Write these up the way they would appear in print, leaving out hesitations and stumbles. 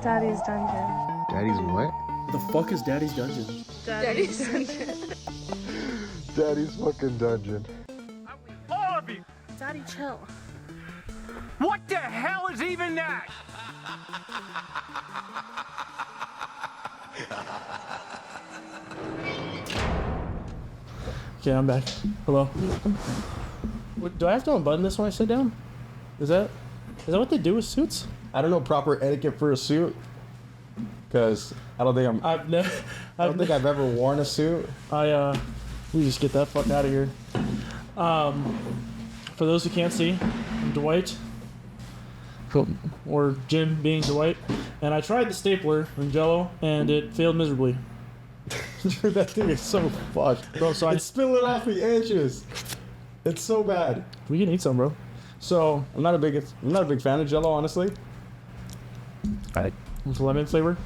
Daddy's Dungeon. Daddy's what? The fuck is Daddy's Dungeon? Daddy's Dungeon. Daddy's fucking dungeon. All of you! Daddy, chill. What the hell is even that? Okay, I'm back. Hello. Do I have to unbutton this when I sit down? Is that what they do with suits? I don't know proper etiquette for a suit, because I don't think I've ever worn a suit. We just get that fuck out of here. For those who can't see, I'm Dwight, or Jim being Dwight, and I tried the stapler in Jello, and it failed miserably. Dude, that thing is so fucked, Bro, so it's spilling off the edges. It's so bad. We can eat some, bro. So I'm not a big fan of Jello, honestly. With lemon flavor.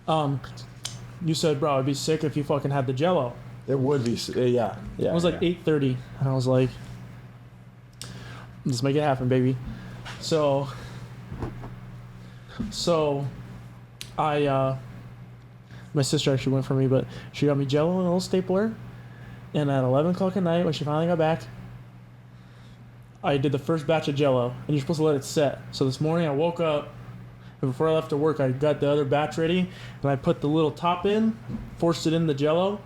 You said, bro, I'd be sick if you fucking had the Jello. It would be, yeah. It was like 8:30, and I was like, let's make it happen, baby. So I my sister actually went for me, but she got me Jello and a little stapler, and at 11 o'clock at night when she finally got back, I did the first batch of Jello, and you're supposed to let it set. So this morning I woke up, and before I left to work, I got the other batch ready, and I put the little top in, forced it in the Jello,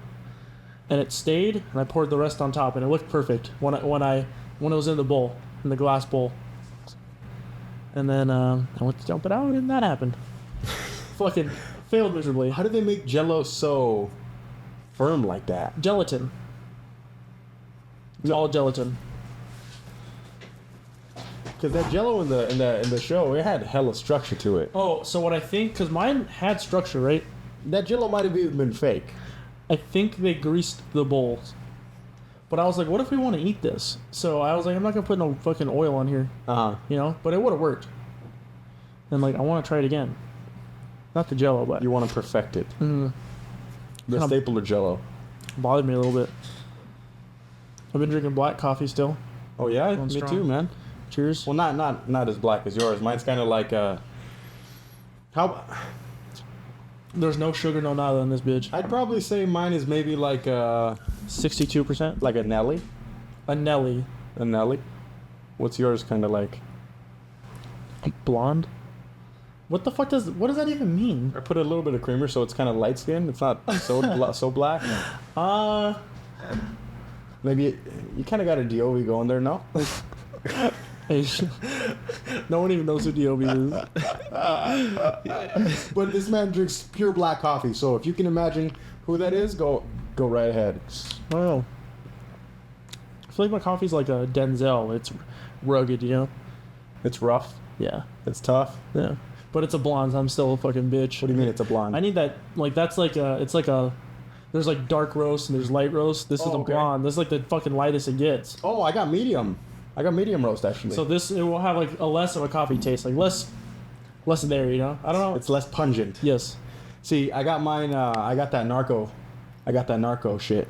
and it stayed, and I poured the rest on top, and it looked perfect when it was in the bowl, in the glass bowl. And then I went to dump it out, and that happened. Fucking failed miserably. How do they make Jello so firm like that? Gelatin. It's all gelatin. Because that Jello in the show, it had hella structure to it. Oh, so what I think, because mine had structure, right? That Jello might have even been fake. I think they greased the bowls. But I was like, what if we want to eat this? So I was like, I'm not going to put no fucking oil on here. Uh-huh. You know? But it would have worked. And like, I want to try it again. Not the Jello, but... You want to perfect it. Mm, The Kinda- stapler Jello. bothered me a little bit. I've been drinking black coffee still. Oh yeah? Going Me strong. too, man. Cheers. Well, not as black as yours. Mine's kind of like how There's no sugar, no nada in this bitch. I'd probably say mine is maybe like 62%. like a Nelly. A Nelly. A Nelly. What's yours kind of like? Blonde? What the fuck what does that even mean? I put a little bit of creamer so it's kind of light skin. It's not so so black. Maybe you kind of got a DOV going there, no? Hey, no one even knows who D.O.B. is. But this man drinks pure black coffee, so if you can imagine who that is, go right ahead. I don't know. I feel like my coffee's like a Denzel. It's rugged, you know? It's rough. Yeah. It's tough. Yeah. But it's a blonde, so I'm still a fucking bitch. What do you mean it's a blonde? I need that, like, that's like a, it's like a, there's like dark roast and there's light roast. This is a okay. blonde. This is like the fucking lightest it gets. Oh, I got medium. I got medium roast actually. So this, it will have like a less of a coffee taste, like less there, you know? I don't know. it's less pungent. Yes. See, I got mine. I got that narco shit.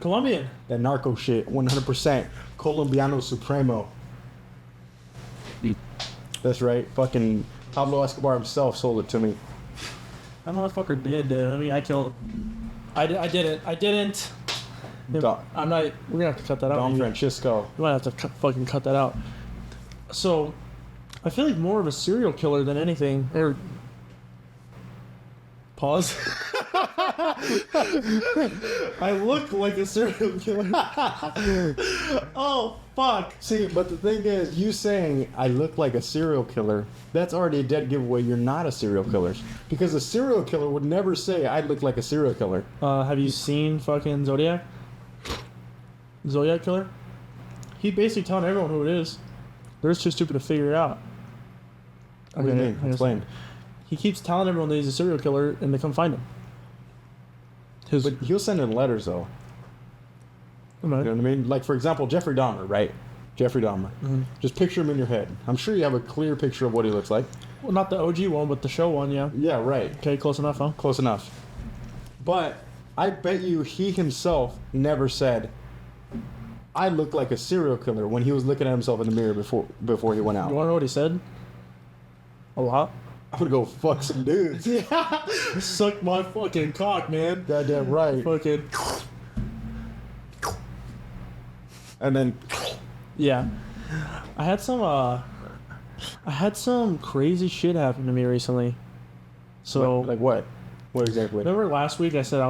Colombian. That narco shit. 100% Colombiano Supremo. That's right. Fucking Pablo Escobar himself sold it to me. I don't know what fucker did. I mean, I killed. I didn't. Don, I'm not. We're gonna have to cut that out. Don maybe. Francisco. We might have to fucking cut that out. So, I feel like more of a serial killer than anything. Or pause. I look like a serial killer. Oh fuck! See, but the thing is, you saying I look like a serial killer, that's already a dead giveaway. You're not a serial killer. Because a serial killer would never say I look like a serial killer. Have you seen fucking Zodiac? Zodiac killer? He basically telling everyone who it is. They're just too stupid to figure it out. What do you mean? Explain. He keeps telling everyone that he's a serial killer, and they come find him. But he'll send in letters, though. You know what I mean? Like, for example, Jeffrey Dahmer, right? Jeffrey Dahmer. Mm-hmm. Just picture him in your head. I'm sure you have a clear picture of what he looks like. Well, not the OG one, but the show one, yeah. Yeah, right. Okay, close enough, huh? Close enough. But I bet you he himself never said, I look like a serial killer when he was looking at himself in the mirror before he went You out. want to know what he said? A lot. I'm gonna go fuck some dudes. Suck my fucking cock, man. Goddamn right. Fucking. And then, Yeah. I had some crazy shit happen to me recently. So like what? What exactly? remember last week I said I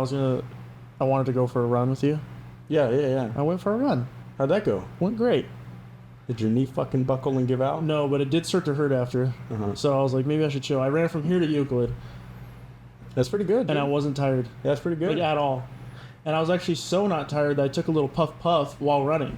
wanted to go for a run with you? Yeah. I went for a run. How'd that go? Went great. Did your knee fucking buckle and give out? No, but it did start to hurt after. Uh-huh. So I was like, maybe I should chill. I ran from here to Euclid, That's pretty good. and I dude. wasn't tired, That's pretty good. like at all. And I was actually so not tired that I took a little puff while running.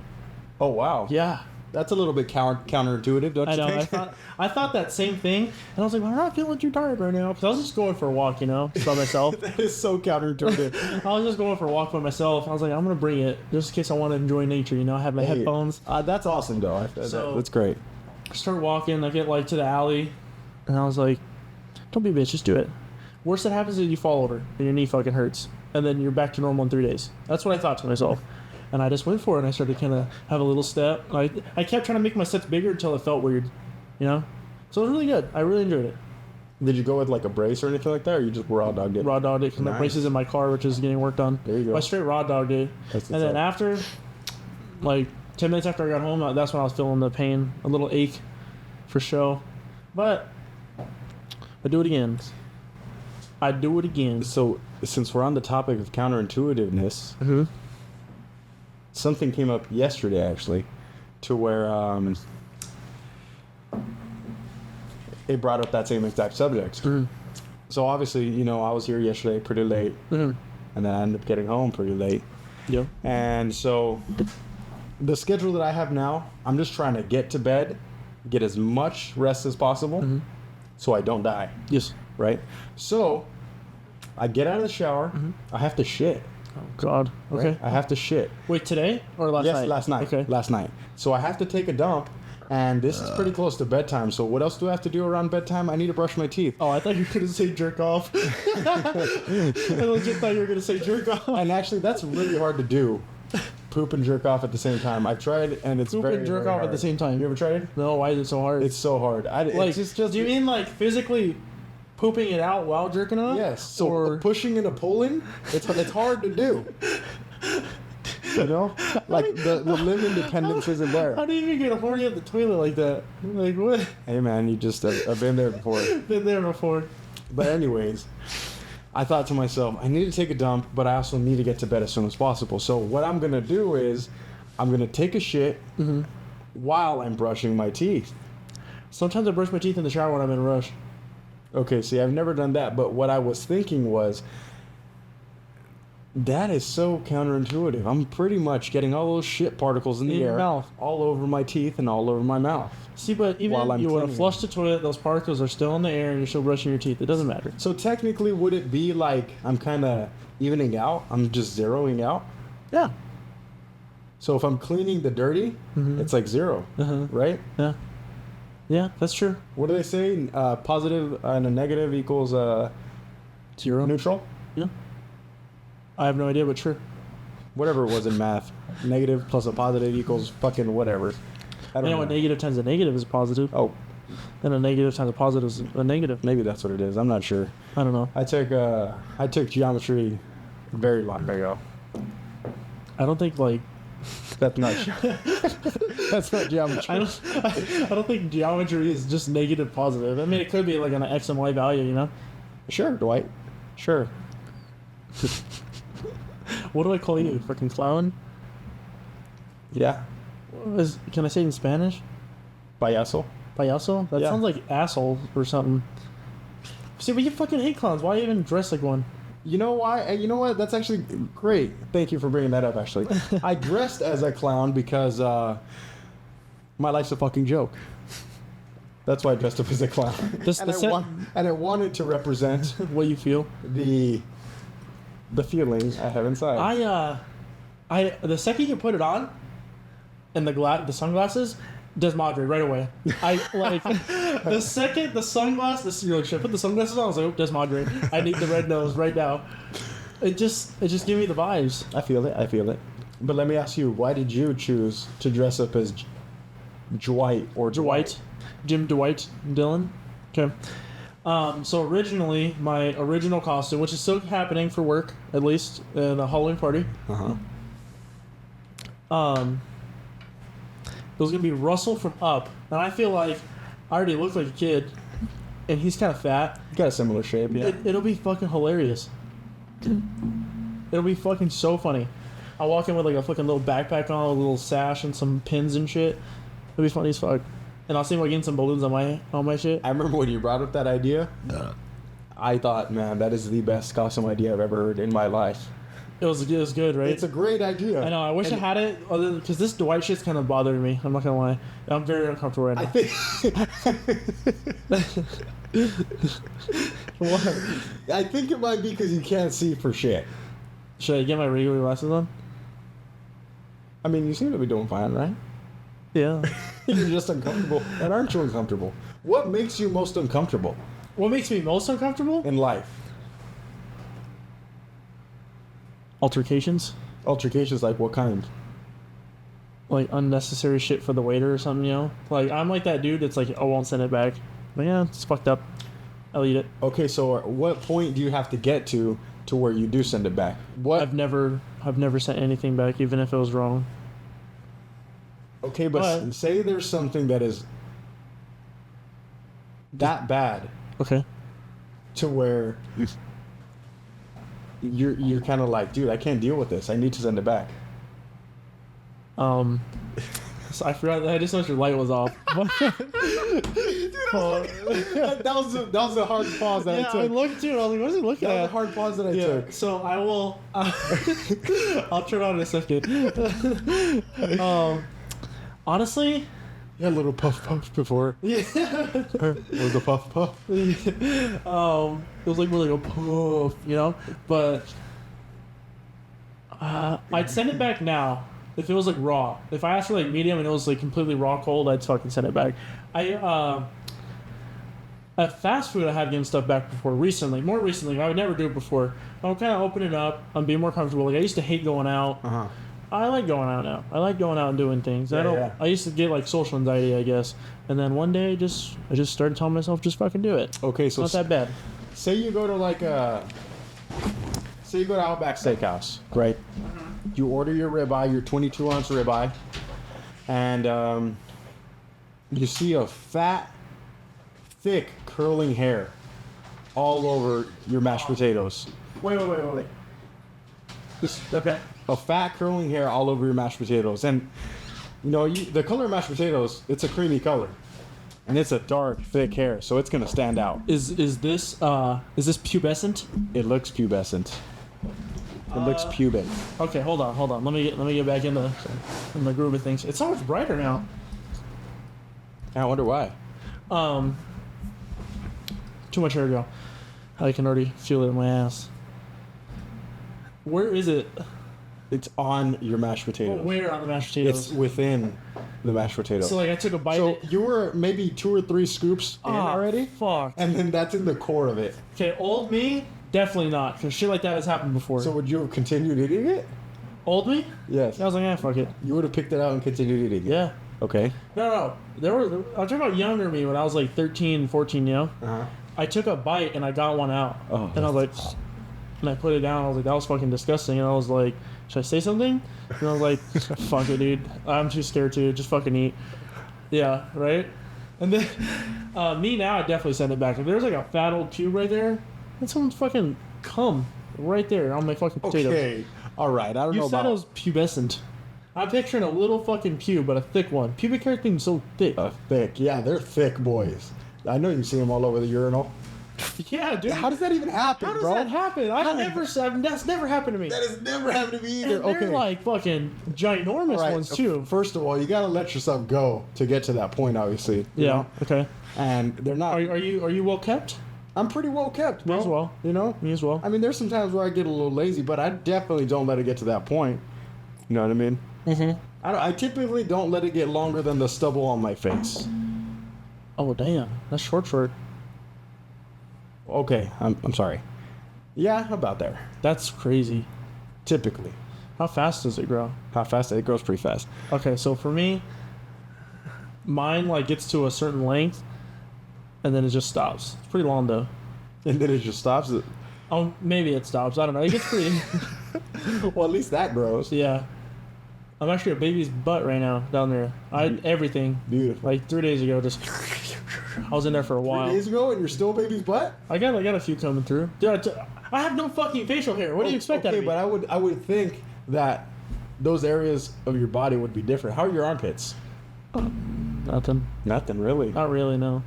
Oh wow. Yeah, That's a little bit counterintuitive, don't I you know. think? I thought that same thing, and I was like, well, I'm not feeling too tired right now because I was just going for a walk, just by myself. That is so counterintuitive. I was just going for a walk by myself. I was like, I'm gonna bring it just in case I want to enjoy nature. I have my Hey, headphones. That's awesome, though. So- That's great. I start walking. I get like to the alley, and I was like, don't be a bitch, just do it. Worst that happens is you fall over and your knee fucking hurts, and then you're back to normal in 3 days. That's what I thought to myself. And I just went for it, and I started kind of have a little step. I kept trying to make my steps bigger until it felt weird, So it was really good. I really enjoyed it. Did you go with like a brace or anything like that, or you just raw dogged it? Raw dogged it because my Nice. brace is in my car, which is getting worked on. There you go. But I straight raw dogged it. That's And then what's after, like 10 minutes after I got home, that's when I was feeling the pain, a little ache for show. But I do it again. So, since we're on the topic of counterintuitiveness, Mm-hmm. something came up yesterday actually, to where it brought up that same exact subject. Mm-hmm. So obviously, I was here yesterday pretty late, Mm-hmm. and then I ended up getting home pretty late. Yep. And so, the schedule that I have now, I'm just trying to get to bed, get as much rest as possible, Mm-hmm. so I don't die. Yes. Right? So, I get out of the shower. Mm-hmm. I have to shit. Oh, God. Okay. Right? I have to shit. Wait, today or last Yes, night? last night. Okay. Last night. So I have to take a dump, and this is pretty close to bedtime. So what else do I have to do around bedtime? I need to brush my teeth. Oh, I thought you were going to say jerk off. I legit thought you were going to say jerk off. And actually, that's really hard to do. Poop and jerk off at the same time. I've tried, and it's Poop very, and jerk very off hard. at the same time. You ever tried it? No, why is it so hard? It's so hard. like, it's just do you mean like physically pooping it out while jerking off? yes. So Or pushing and a pulling, it's hard to do. Like the limb independence isn't there. how do you even get horny at the toilet like that? Like what? Hey man, you just I've been there before. Been there before. But anyways, I thought to myself, I need to take a dump, but I also need to get to bed as soon as possible. So what I'm gonna do is, I'm gonna take a shit while I'm brushing my teeth. Sometimes I brush my teeth in the shower when I'm in a rush. Okay, see, I've never done that, but what I was thinking was, that is so counterintuitive. I'm pretty much getting all those shit particles in the In your air, mouth. all over my teeth and all over my mouth. See, but even While if I'm you want to cleaning. flush the toilet, those particles are still in the air and you're still brushing your teeth. It doesn't matter. So technically, would it be like I'm kind of evening out? I'm just zeroing out? Yeah. So if I'm cleaning the dirty, it's like zero, Uh-huh. right? Yeah. Yeah, that's true. What do they say? Positive and a negative equals Zero. neutral? Yeah. I have no idea, but true. Whatever it was in math. Negative plus a positive equals fucking whatever. I I don't know what negative times a negative is a positive. Oh, Then a negative times a positive is a negative. maybe that's what it is. I'm not sure. I don't know. I took geometry very long ago. I don't think like That's not that's not geometry. I don't think geometry is just negative positive. I mean, it could be like an x and y value, Sure, Dwight. Sure. What do I call you? Freaking clown? Yeah. Can I say it in Spanish? Payaso. Payaso? That Yeah. sounds like asshole or something. See, but you fucking hate clowns. Why even dress like one? You know why? And you know what? That's actually great. Thank you for bringing that up, actually. I dressed as a clown because my life's a fucking joke. That's why I dressed up as a clown. And I wanted to represent What you feel? the feeling I have inside. The second you put it on, and the sunglasses, Desmadre right away. I like the second the sunglasses. You're like, should I put the sunglasses on? I was like, oh, Desmadre. I need the red nose right now. It just gave me the vibes. I feel it. But let me ask you, why did you choose to dress up as Dwight or Dwight, Jim Dwight, Dylan. Okay. So originally, my original costume, which is still happening for work, at least, in a Halloween party, Uh-huh. it was gonna be Russell from Up, and I feel like I already look like a kid, and he's kind of fat. You got a similar shape, yeah. It'll be fucking hilarious. It'll be fucking so funny. I'll walk in with like a fucking little backpack on, a little sash, and some pins and shit. It'll be funny as fuck. And I'll see him like getting some balloons on my shit. I remember when you brought up that idea. I thought, man, that is the best costume idea I've ever heard in my life. It was good, right? It's a great idea. I know. I wish I had it, other because this Dwight shit's kind of bothering me. I'm not gonna lie. I'm very uncomfortable right now. I think. What? I think it might be because you can't see for shit. Should I get my regular glasses on? I mean, you seem to be doing fine, right? Yeah. You're just uncomfortable. And aren't you uncomfortable? What makes you most uncomfortable What makes me most uncomfortable? in life? Altercations. Altercations, like what kind? Like unnecessary shit for the waiter or something, you know? Like, I'm like that dude that's like, I won't send it back. But yeah, it's fucked up. I'll eat it. Okay, so at what point do you have to get to where you do send it back? What? I've never sent anything back, even if it was wrong. Okay, but say there's something that is that bad Okay. to where you're kind of like, dude, I can't deal with this. I need to send it back. So I forgot. I just noticed your light was off. that was the hard pause that I Yeah, I took. looked too. I was like, what is he looking That was at? the hard pause that I Yeah. took. So I will. I'll turn on in a second. Honestly, Yeah, a little puff before. yeah. It was a puff. It was like really a poof, you know. But I'd send it back now if it was like raw. If I asked for like medium and it was like completely raw cold, I'd fucking send it back. At fast food, I have given stuff back before recently. More recently, I would never do it before. I'll kind of open it up. I'm being more comfortable. Like I used to hate going out. Uh-huh. I like going out now. I like going out and doing things. Yeah. I used to get like social anxiety, I guess. And then one day, I just started telling myself, just fucking do it. Okay, so It's not that bad. say you go to Outback Steakhouse, right? You order your ribeye, your 22-ounce ribeye, and you see a fat, thick, curling hair all over your mashed potatoes. Wait. Okay. A fat, curling hair all over your mashed potatoes, and you know the color of mashed potatoes. It's a creamy color, and it's a dark, thick hair, so it's gonna stand out. Is this pubescent? It looks pubescent. It looks pubic. Okay, hold on. Let me get back in the groove of things. It's so much brighter now. I wonder why. Too much hair gel. I can already feel it in my ass. Where is it? It's on your mashed potatoes. Where on the mashed potatoes? It's within the mashed potatoes. So like I took a bite. So you were maybe 2 or 3 scoops in already, Fuck. and then that's in the core of it. Okay, old me, definitely not, because shit like that has happened before. So would you have continued eating it? old me? Yes. I was like, fuck it. You would have picked it out and continued eating it. Yeah. Okay. No. I'm talking about younger me when I was like 13, 14, you know? Uh-huh. I took a bite and I got one out. Oh. And I was like, and I put it down. I was like, that was fucking disgusting. And I was like, should I say something? And I was like, fuck it, dude. I'm too scared to. Just fucking eat. Yeah, right? And then, me now, I definitely send it back. If there's like a fat old pube right there, then someone's fucking cum right there on my fucking potatoes. Okay. All right. I don't You know said about it was pubescent. I'm picturing a little fucking pube, but a thick one. Pubic hair thing's so thick. thick. Yeah, they're thick boys. I know you see them all over the urinal. Yeah, dude. How does that even happen, How does bro? that happen? That's never happened to me. That has never happened to me either. And they're Okay. like fucking ginormous All right, ones too. First of all, you gotta let yourself go to get to that point, obviously. you Yeah. know? Okay. And they're not. Are you well kept? I'm pretty well kept, bro. Me as well. You know. Me as well. I mean, there's some times where I get a little lazy, but I definitely don't let it get to that point. You know what I mean? Mm-hmm. I typically don't let it get longer than the stubble on my face. Oh damn, that's short. Okay, I'm sorry. Yeah, about there. That's crazy. Typically. How fast does it grow? How fast? It grows pretty fast. Okay, so for me, mine like gets to a certain length, and then it just stops. It's pretty long though. And then it just stops it. Oh, maybe it stops. I don't know. It gets pretty. Well, at least that grows. Yeah. I'm actually a baby's butt right now down there. I had everything. Beautiful. Like 3 days ago, just I was in there for a 3 while. days ago, and you're still a baby's butt. I got a few coming through. Dude, I have no fucking facial hair. What do you expect out Okay, of me? but I would think that those areas of your body would be different. How are your armpits? Nothing. Nothing really. Not really. No.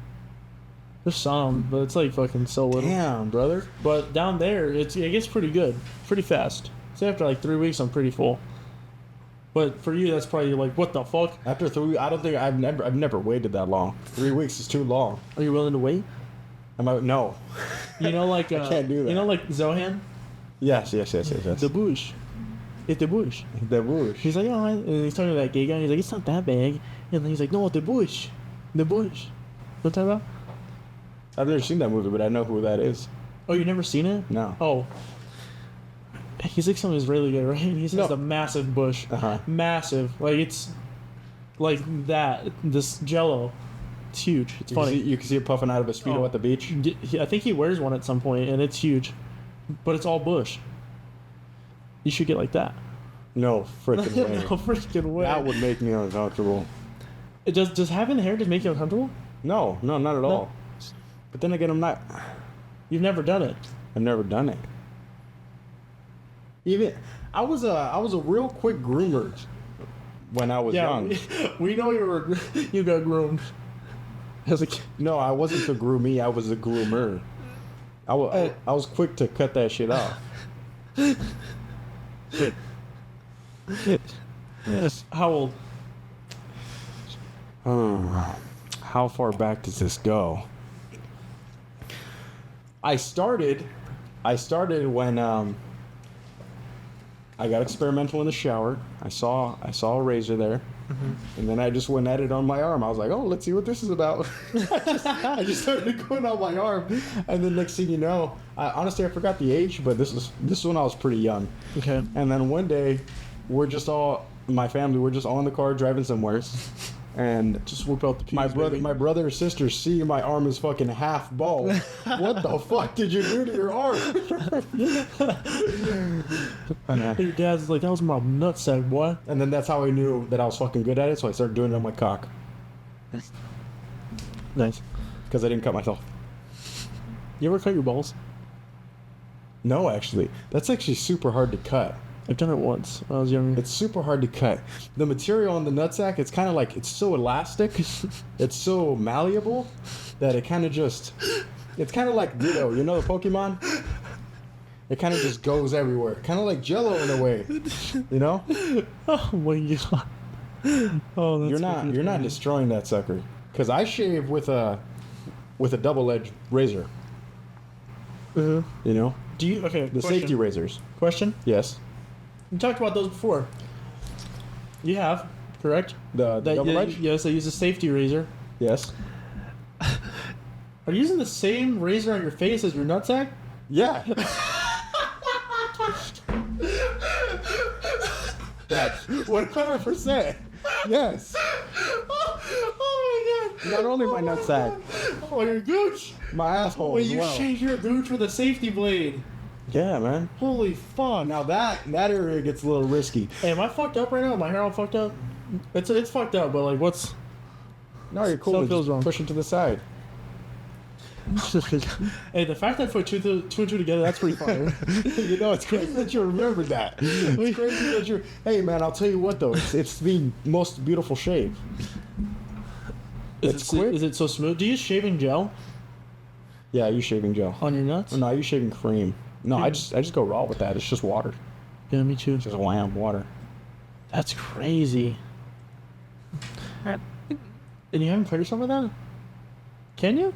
There's some, but it's like fucking so little. Damn, brother. But down there, it gets pretty good, pretty fast. So after like 3 weeks, I'm pretty full. But for you, that's probably like, what the fuck? After 3, I don't think I've never waited that long. 3 weeks is too long. Are you willing to wait? No. You know, like I can't do that. You know, like Zohan, Yes. the bush. It's the bush. The bush. He's like, oh, and he's talking to that gay guy. And he's like, it's not that big. And then he's like, no, the bush. You know what I'm talking about? I've never seen that movie, but I know who that is. Oh, you never seen it? No. Oh. He's like some Israeli guy, right? He says No. a massive bush. Uh-huh. Massive. Like, it's like that. This jello. It's huge. It's funny. You can see it puffing out of a Speedo Oh. at the beach. I think he wears one at some point, and it's huge. But it's all bush. You should get like that. No freaking No way. freaking way. That would make me uncomfortable. Does having the hair just make you uncomfortable? No, not at all. But then again, You've never done it. I've never done it. Even I was a real quick groomer when I was young. We know you got groomed as a kid. No, I wasn't the groomee. I was the groomer. I was quick to cut that shit off. Yes. How old? How far back does this go? I started when I got experimental in the shower. I saw a razor there, and then I just went at it on my arm. I was like, oh, let's see what this is about. I just started going on my arm, and then next thing you know, honestly I forgot the age, but this is when I was pretty young. Okay. And then one day, my family, we're just all in the car driving somewhere. And Just whip out the pubes, my brother or sister see my arm is fucking half bald. What the fuck did you do to your arm? Your dad's like, that was my nutsack, boy. And then that's how I knew that I was fucking good at it, so I started doing it on my cock. Nice. Because I didn't cut myself. You ever cut your balls? No, actually. That's actually super hard to cut. I've done it once when I was younger. It's super hard to cut. The material on the nutsack, it's kind of like, it's so elastic, it's so malleable, that it kind of just, it's kind of like Ditto, you know the Pokemon? It kind of just goes everywhere. Kind of like Jello in a way, you know? Oh my god. Oh, that's You're not destroying that sucker. Because I shave with a double-edged razor, you know? Do you, okay, The question. safety razors. Question? Yes. You talked about those before. You have, correct? The double edge? Yes, I use a safety razor. Yes. Are you using the same razor on your face as your nutsack? Yeah. That's 100%. Yes. Oh my god. Not only my nutsack, Oh, your gooch. my asshole When as you well. shave your gooch with a safety blade. Yeah, man. Holy fuck. Now that area gets a little risky. Hey, am I fucked up right now? My hair all fucked up? It's fucked up, but like, what's... No, you're cool. Something feels Just wrong. push it to the side. Hey, the fact that I put two and two together, that's pretty fire. You know, it's crazy that you remembered that. It's crazy that you. Hey, man, I'll tell you what though. It's the most beautiful shave. It's quick. Is it so smooth? Do you use shaving gel Yeah, I use shaving gel. on your nuts? No, I use shaving cream. No, I just go raw with that. It's just water. Yeah, me too. Just wham, water. That's crazy. And you haven't cut yourself with that? Can you?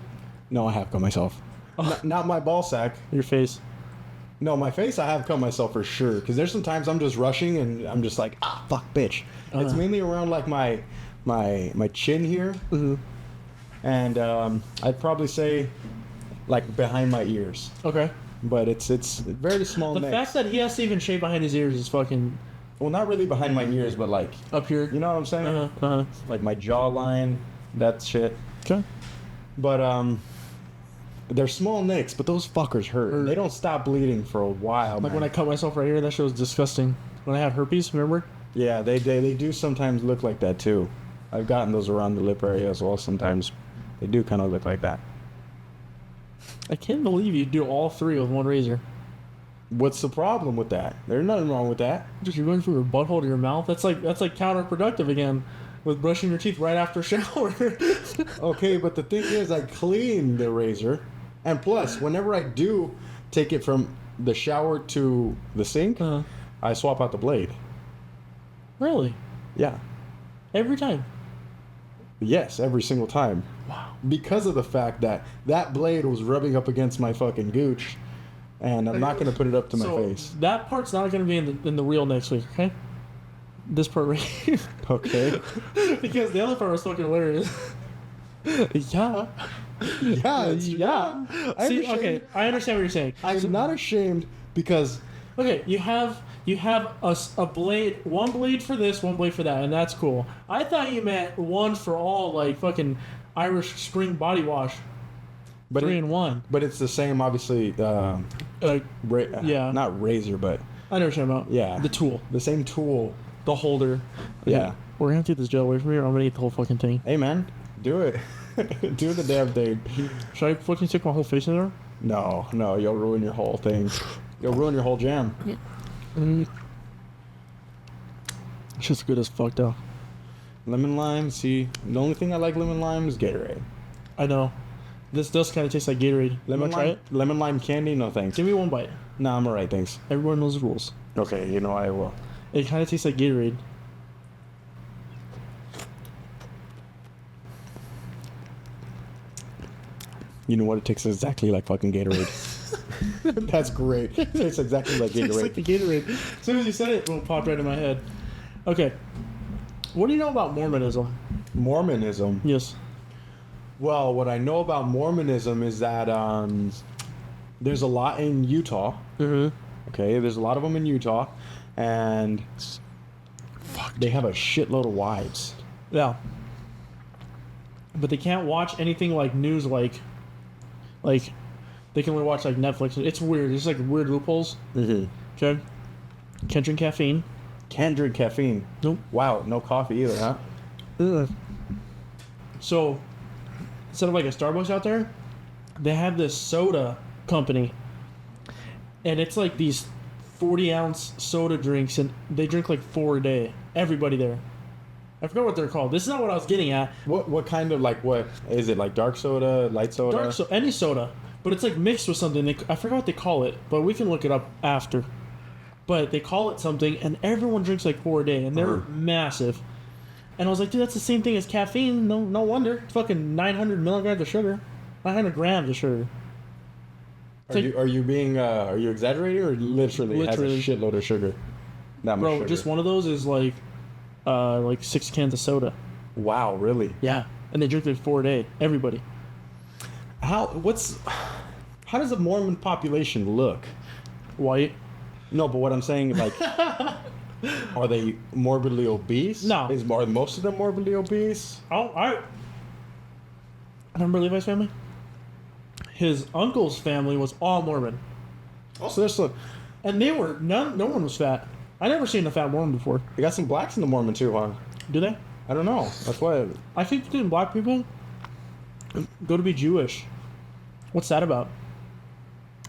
No, I have cut myself. Not my ball sack. Your face. No, my face I have cut myself for sure. Because there's sometimes I'm just rushing and I'm just like, fuck, bitch. It's mainly around like my chin here, and I'd probably say like behind my ears. Okay. But it's very small. The fact that he has to even shave behind his ears is fucking well, not really behind my ears, but like up here. you know what I'm saying? Uh-huh. Like my jawline, that shit. Okay. But They're small nicks, but those fuckers hurt. They don't stop bleeding for a while. Like man. when I cut myself right here, that shit was disgusting. When I had herpes, remember? Yeah, they do sometimes look like that too. I've gotten those around the lip area as well. Sometimes they do kind of look like that. I can't believe you do all three with one razor. What's the problem with that? There's nothing wrong with that. Just you're going from your butthole to your mouth. That's like counterproductive again, with brushing your teeth right after a shower. Okay, but the thing is, I clean the razor, and plus, whenever I do take it from the shower to the sink, I swap out the blade. Really? Yeah. Every time? Yes, every single time. Wow. Because of the fact that that blade was rubbing up against my fucking gooch, and I'm not gonna put it up to my face. That part's not going to be in the reel next week, okay? This part right here. Okay. Because the other part was fucking hilarious. Yeah. Yeah. Yeah. I'm See, ashamed. okay, I understand what you're saying. I'm not ashamed because Okay, you have a blade, one blade for this, one blade for that, and that's cool. I thought you meant one for all, like fucking Irish Spring body wash, but 3 in 1. But it's the same, obviously. Yeah. Not razor, but I know what you're talking about. yeah, The tool, the same tool. the holder. Yeah. We're gonna have to take this gel away from here. I'm gonna eat the whole fucking thing. Hey man, do it. Do the damn thing. Should I fucking stick my whole face in there? No, you'll ruin your whole thing. You'll ruin your whole jam. It's just good as fuck though. Lemon lime. See, the only thing I like lemon lime is Gatorade. I know. This does kind of taste like Gatorade. You Lemon wanna try lime. it? Lemon lime candy. No thanks. Give me one bite. Nah, I'm alright. Thanks. Everyone knows the rules. Okay, you know I will. It kind of tastes like Gatorade. You know what? It tastes exactly like fucking Gatorade. That's great. It tastes exactly like Tastes Gatorade. like the Gatorade. As soon as you said it, it popped right in my head. Okay. What do you know about Mormonism? Mormonism. Yes. Well, what I know about Mormonism is that there's a lot in Utah. Mm-hmm. Okay, there's a lot of them in Utah, and they have a shitload of wives. Yeah. But they can't watch anything like news, like they can only watch like Netflix. It's weird. It's like weird loopholes. Mm-hmm. Okay. Can't drink caffeine. Can't drink caffeine. Nope. Wow, no coffee either, huh? Ugh. So instead of like a Starbucks out there, they have this soda company, and it's like these 40-ounce soda drinks, and they drink like 4 a day. Everybody there. I forgot what they're called. This is not what I was getting at. What kind of what is it, like dark soda, light soda? Any soda, but it's like mixed with something. I forgot what they call it, but we can look it up after. But they call it something, and everyone drinks like 4 a day, and they're massive. And I was like, dude, that's the same thing as caffeine. No wonder. It's fucking 900 milligrams of sugar, 900 grams of sugar. Are you exaggerating or literally has a Literally. shitload of sugar? That much Bro, sugar. just one of those is like 6 cans of soda. Wow, really? Yeah, and they drink like 4 a day. Everybody. How does the Mormon population look? White. No, but what I'm saying, like, are they morbidly obese? No. Are most of them morbidly obese? I remember Levi's family. His uncle's family was all Mormon, Also, and they were no one was fat. I never seen a fat Mormon before. they got some blacks in the Mormon too, huh? Do they? I don't know. That's why. I think didn't black people go to be Jewish? What's that about?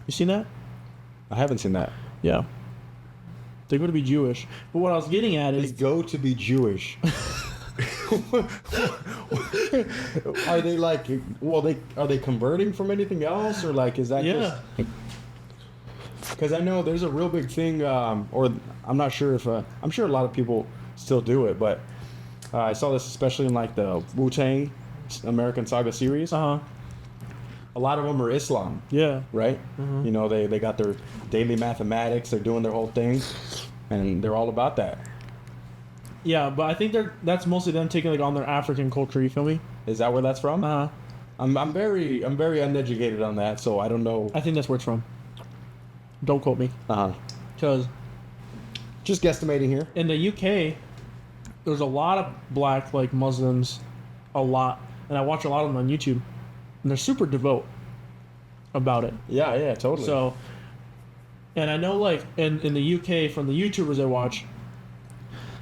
You seen that? I haven't seen that. Yeah. They go to be Jewish. But what I was getting at They is go to be Jewish. Are they like? Well, are they converting from anything else, or like is that yeah. just? Because I know there's a real big thing, or I'm not sure if I'm sure a lot of people still do it, but I saw this especially in like the Wu-Tang American Saga series. Uh-huh. A lot of them are Islam, Yeah. right? You know, they got their daily mathematics, they're doing their whole thing, and they're all about that. Yeah, but I think that's mostly them taking like on their African culture, you feel me? Is that where that's from? Uh-huh. I'm very uneducated on that, so I don't know. I think that's where it's from. Don't quote me. Because Just guesstimating here. in the UK, there's a lot of black like Muslims, a lot, and I watch a lot of them on YouTube, and they're super devout. about it. Yeah, yeah, totally. So, and I know like in the UK from the YouTubers I watch,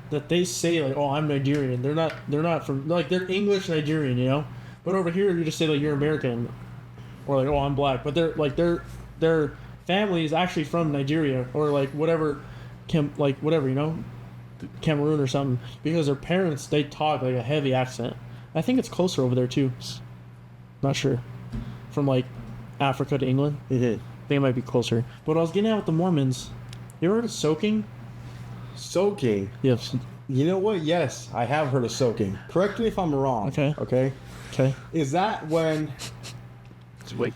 that they say like, oh, I'm Nigerian. They're not from like they're English Nigerian, you know. But over here, you just say like you're American, or like, oh, I'm black. But they're like their family is actually from Nigeria or like whatever, whatever, you know, Cameroon or something. Because their parents, they talk like a heavy accent. I think it's closer over there too. Not sure. From like Africa to England. I think it might be closer. But I was getting out with the Mormons. You ever heard of soaking? Soaking. Yes. You know what? Yes, I have heard of soaking. Correct me if I'm wrong. Okay. Okay. Okay. Is that when Wait.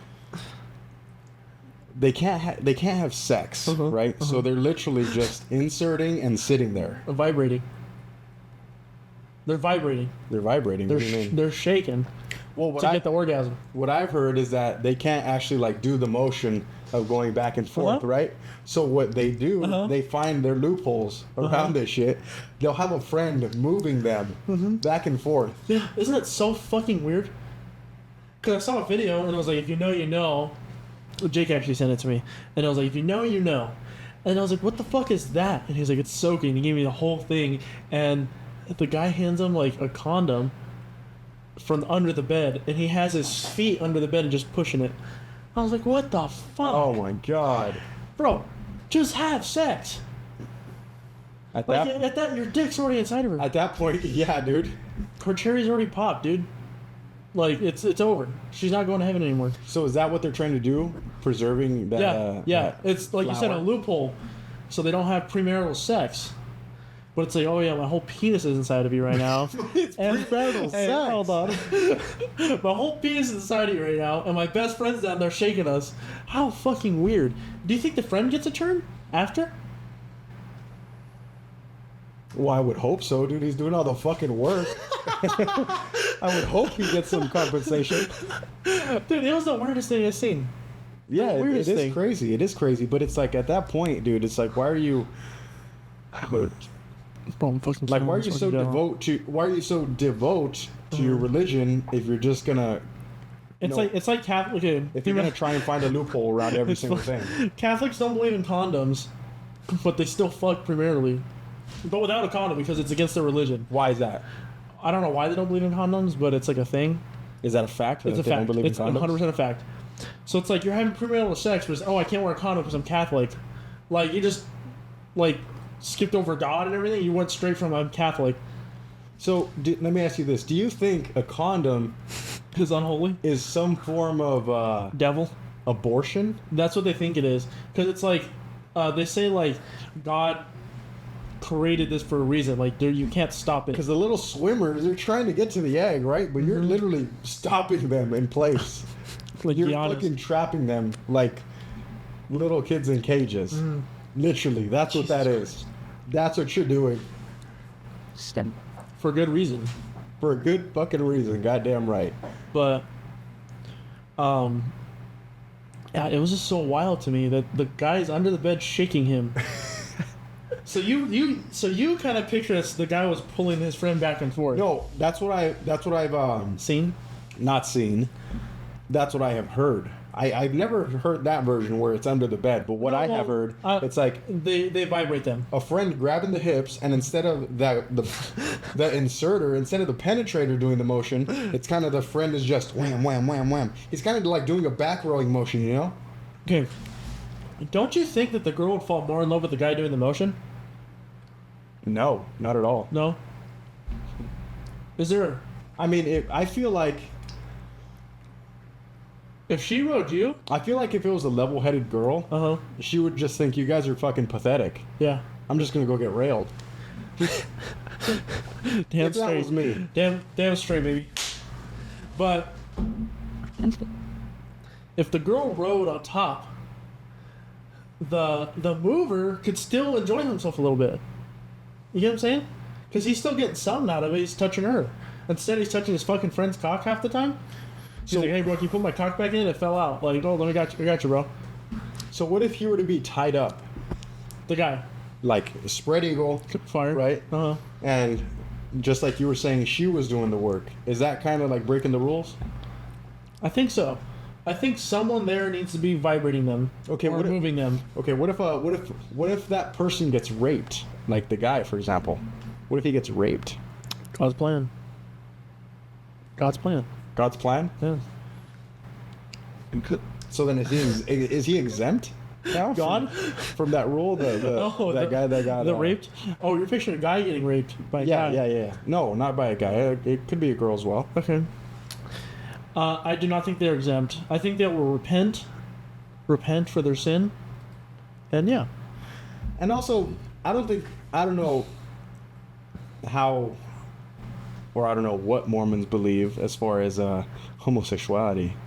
they can't have sex, right? So they're literally just inserting and sitting there. Vibrating. They're vibrating. They're vibrating. They're What do you mean? they're shaking Well, to get the orgasm. what I've heard is that they can't actually like do the motion of going back and forth, Uh-huh. right? So what they do, Uh-huh. they find their loopholes around this shit. They'll have a friend moving them back and forth. Yeah, isn't that so fucking weird? Because I saw a video and it was like, if you know, you know. Jake actually sent it to me. And I was like, if you know, you know. And I was like, what the fuck is that? And he's like, it's soaking. He gave me the whole thing. And the guy hands him like a condom from under the bed. And he has his feet under the bed and just pushing it. I was like, what the fuck? Oh my god! Bro, just have sex. At Like, that at that, your dick's already inside of her. at that point, yeah, dude. Her cherry's already popped, dude. Like, it's over. She's not going to heaven anymore. So is that what they're trying to do? Preserving that? Yeah. that It's like you said, a flower? loophole, so they don't have premarital sex. But it's like, oh yeah, my whole penis is inside of you right now. It's premarital Hey, sex. hold on. My whole penis is inside of you right now, and my best friend's down there shaking us. How fucking weird. Do you think the friend gets a turn after? Well, I would hope so, dude. He's doing all the fucking work. I would hope he gets some compensation. Dude, it was the weirdest thing I've seen. Yeah, it weirdest is thing. crazy. It is crazy, but it's like at that point, dude. It's like, why are you? Bro, I'm fucking Like, why are killing you this so fucking general. devote to? Why are you so devote to your religion if you're just gonna? It's know, like Catholic. Okay, if you're gonna try and find a loophole around every single thing. Catholics don't believe in condoms, but they still fuck premaritally, but without a condom because it's against their religion. Why is that? I don't know why they don't believe in condoms, but it's like a thing. Is that a fact? That It's a they don't fact. believe in It's condoms? 100% a fact. So it's like you're having premarital sex, but it's, oh, I can't wear a condom because I'm Catholic. Like you just like skipped over God and everything. You went straight from I'm Catholic. So let me ask you this: do you think a condom Is unholy. is some form of Devil. abortion? That's what they think it is. Because it's like, they say like, God created this for a reason. Like, you can't stop it. Because the little swimmers, they're trying to get to the egg, right? But you're literally stopping them in place. Like, You're be honest. fucking trapping them like little kids in cages. Literally, that's what that is. That's what you're doing For good reason. for a good fucking reason. Goddamn right. But, yeah, it was just so wild to me that the guy's under the bed shaking him. So you kind of picture this, the guy was pulling his friend back and forth. No, that's what I've Scene? not seen. That's what I have heard. I've never heard that version where it's under the bed, but what No, I well, have heard, it's like They vibrate them. a friend grabbing the hips, and instead of the inserter, instead of the penetrator doing the motion, it's kind of the friend is just wham, wham, wham, wham. He's kind of like doing a back rowing motion, you know? Okay. Don't you think that the girl would fall more in love with the guy doing the motion? No, not at all. No? Is there... I mean, I feel like If she rode you... if it was a level-headed girl, Uh-huh. she would just think you guys are fucking pathetic. Yeah. I'm just gonna go get railed. Damn If that straight. was me. Damn straight, baby. But... If the girl rode on top, the mover could still enjoy himself a little bit. You get what I'm saying? Because he's still getting something out of it. He's touching her. Instead, he's touching his fucking friend's cock half the time. She's like, hey, bro, can you put my cock back in? It fell out. Like, oh, I got you, bro. So what if he were to be tied up, The guy. like spread eagle, Fire. right? Uh-huh. And just like you were saying, she was doing the work. Is that kind of like breaking the rules? I think so. I think someone there needs to be vibrating them. Okay, or moving them. Okay, what if that person gets raped? Like the guy, for example. What if he gets raped? God's plan. God's plan. God's plan? Yeah. So then is he exempt now? God? From that rule? That guy that got... raped? Oh, you're picturing a guy getting raped by a guy. Yeah. No, not by a guy. It could be a girl as well. Okay. I do not think they're exempt. I think they will repent for their sin, and yeah. And also, I don't know how, or I don't know what Mormons believe as far as homosexuality.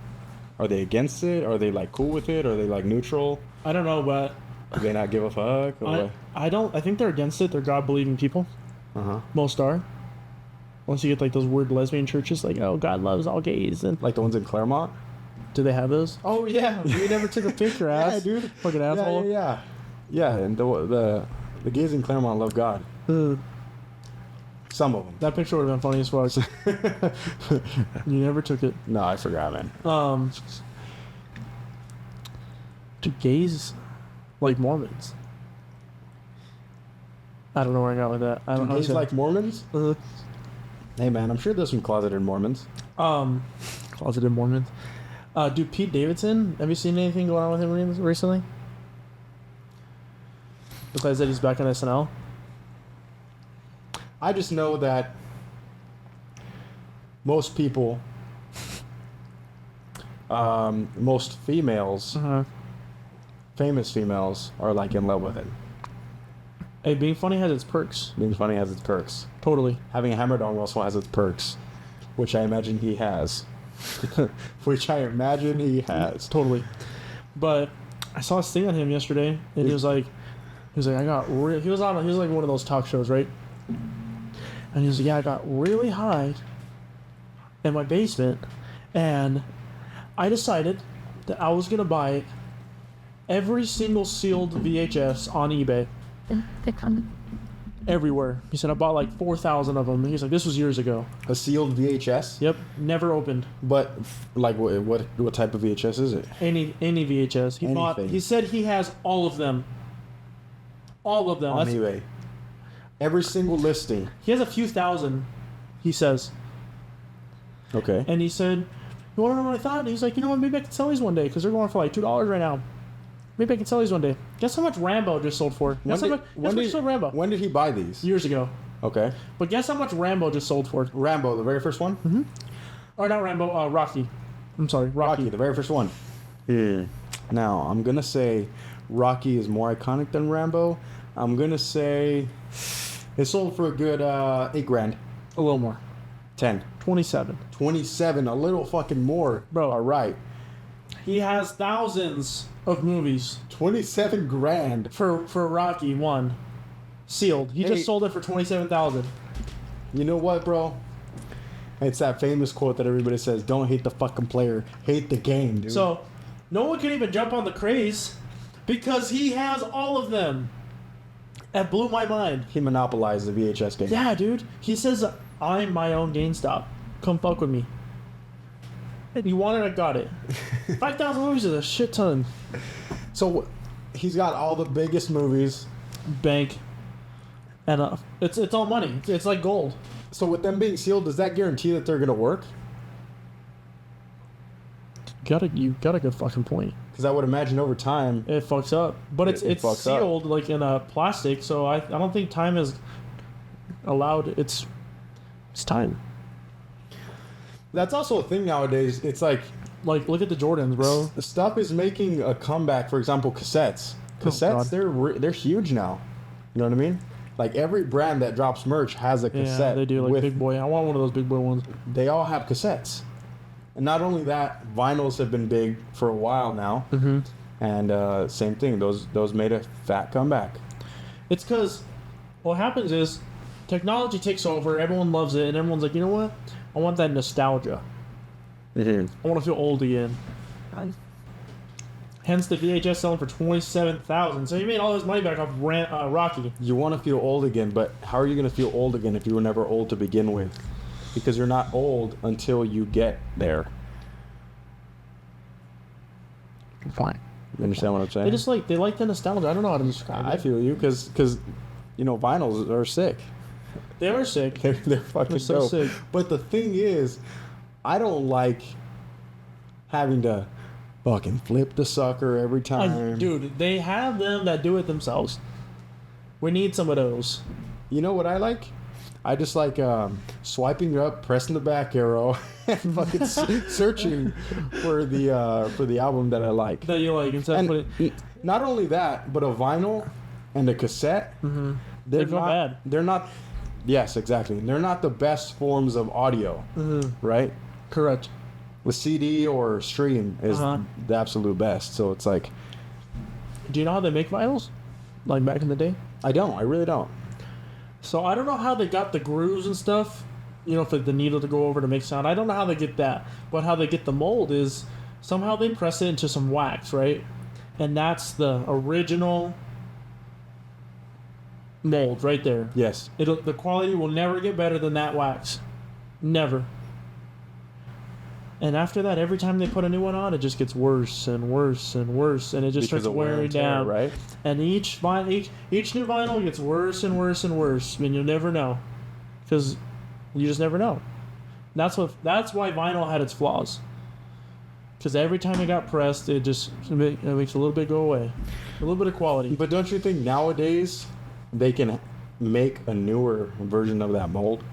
Are they against it? Are they like cool with it? Are they like neutral? I don't know, but Do they not give a fuck? Or I think they're against it. They're God-believing people. Uh-huh. Most are. Once you get like those weird lesbian churches, like, oh, God loves all gays, and Like the ones in Claremont? do they have those? Oh yeah, we never took a picture, ass. Yeah, dude. Fucking asshole. Yeah, and the gays in Claremont love God. Some of them. That picture would have been funny as fuck. You never took it. No, I forgot, man. Do gays like Mormons? I don't know where I got with that. I Do don't know. gays like Mormons? Hey, man, I'm sure there's some closeted Mormons. Closeted Mormons. Do Pete Davidson? Have you seen anything going on with him recently? Besides that, he's back on SNL. I just know that most people, most females, famous females, are like in love with it. Hey, being funny has its perks. Being funny has its perks. Totally. Having a hammer dong also has its perks, which I imagine he has. Totally. But I saw this thing on him yesterday, and he was like, I got he was like one of those talk shows, right? And he was like, yeah, I got really high in my basement, and I decided that I was gonna buy every single sealed VHS on eBay. Everywhere. He said I bought like 4,000 of them. He's like, this was years ago. A sealed VHS? Yep, never opened. But like what type of VHS is it? Any VHS. He said he has all of them. All of them. On eBay. Every single listing. He has a few thousand, he says. Okay. And he said, you want to know what I thought? And he's like, you know what, maybe I can sell these one day because they're going for like $2 right now. Maybe I can sell these one day. Guess how much Rambo just sold for? Guess how much sold Rambo? When did he buy these? Years ago. Okay. But guess how much Rambo just sold for? Rambo, the very first one? Mm-hmm. Or not Rambo, Rocky. I'm sorry, Rocky. The very first one. Yeah. Now, I'm going to say Rocky is more iconic than Rambo. I'm going to say it sold for a good $8,000. A little more. 10. 27. 27, a little fucking more. Bro. All right. He has thousands of movies. 27 grand. For Rocky 1. Sealed. He just sold it for 27,000. You know what, bro? It's that famous quote that everybody says, don't hate the fucking player, hate the game, dude. So, no one can even jump on the craze because he has all of them. That blew my mind. He monopolized the VHS game. Yeah, dude. He says, I'm my own GameStop. Come fuck with me. And you wanted, I got it. 5,000 movies is a shit ton. So, he's got all the biggest movies. Bank. And it's all money. It's like gold. So with them being sealed, does that guarantee that they're going to work? You got a good fucking point. Because I would imagine over time... It fucks up. But it's sealed up. like in a plastic, so I don't think time is allowed. It's time. That's also a thing nowadays. It's like look at the Jordans, bro. The stuff is making a comeback. For example, cassettes. Cassettes, they're huge now. You know what I mean? Like every brand that drops merch has a cassette. Yeah, they do. Like Big Boy. I want one of those Big Boy ones. They all have cassettes. And not only that, vinyls have been big for a while now. Mm-hmm. And same thing. Those made a fat comeback. It's because what happens is technology takes over. Everyone loves it, and everyone's like, you know what? I want that nostalgia. Mm-hmm. I want to feel old again. Hence the VHS selling for 27,000. So he made all his money back off Rocky. You want to feel old again, but how are you going to feel old again if you were never old to begin with? Because you're not old until you get there. Fine. You understand what I'm saying? They like the nostalgia. I don't know how to describe I it. feel you, because vinyls are sick. They are sick. They're fucking They're so dope. sick. But the thing is, I don't like having to fucking flip the sucker every time. Dude, they have them that do it themselves. We need some of those. You know what I like? I just like swiping up, pressing the back arrow, and fucking searching for the album that I like. That you like instead of And putting. not only that, but a vinyl and a cassette. Mm-hmm. They're They go not bad. They're not. Yes, exactly. They're not the best forms of audio, right? Correct. The CD or stream is the absolute best. So it's like, Do you know how they make vinyls? Like back in the day? I really don't. So I don't know how they got the grooves and stuff, for the needle to go over to make sound. I don't know how they get that. But how they get the mold is somehow they press it into some wax, right? And that's the original mold right there. Yes. The quality will never get better than that wax. Never. And after that, every time they put a new one on, it just gets worse and worse and worse, and it just Because starts of wear wearing and tear, down. right? And each new vinyl gets worse and worse and worse, and you'll never know, because you just never know. That's why vinyl had its flaws. Because every time it got pressed, it makes a little bit go away, a little bit of quality. But don't you think nowadays they can make a newer version of that mold?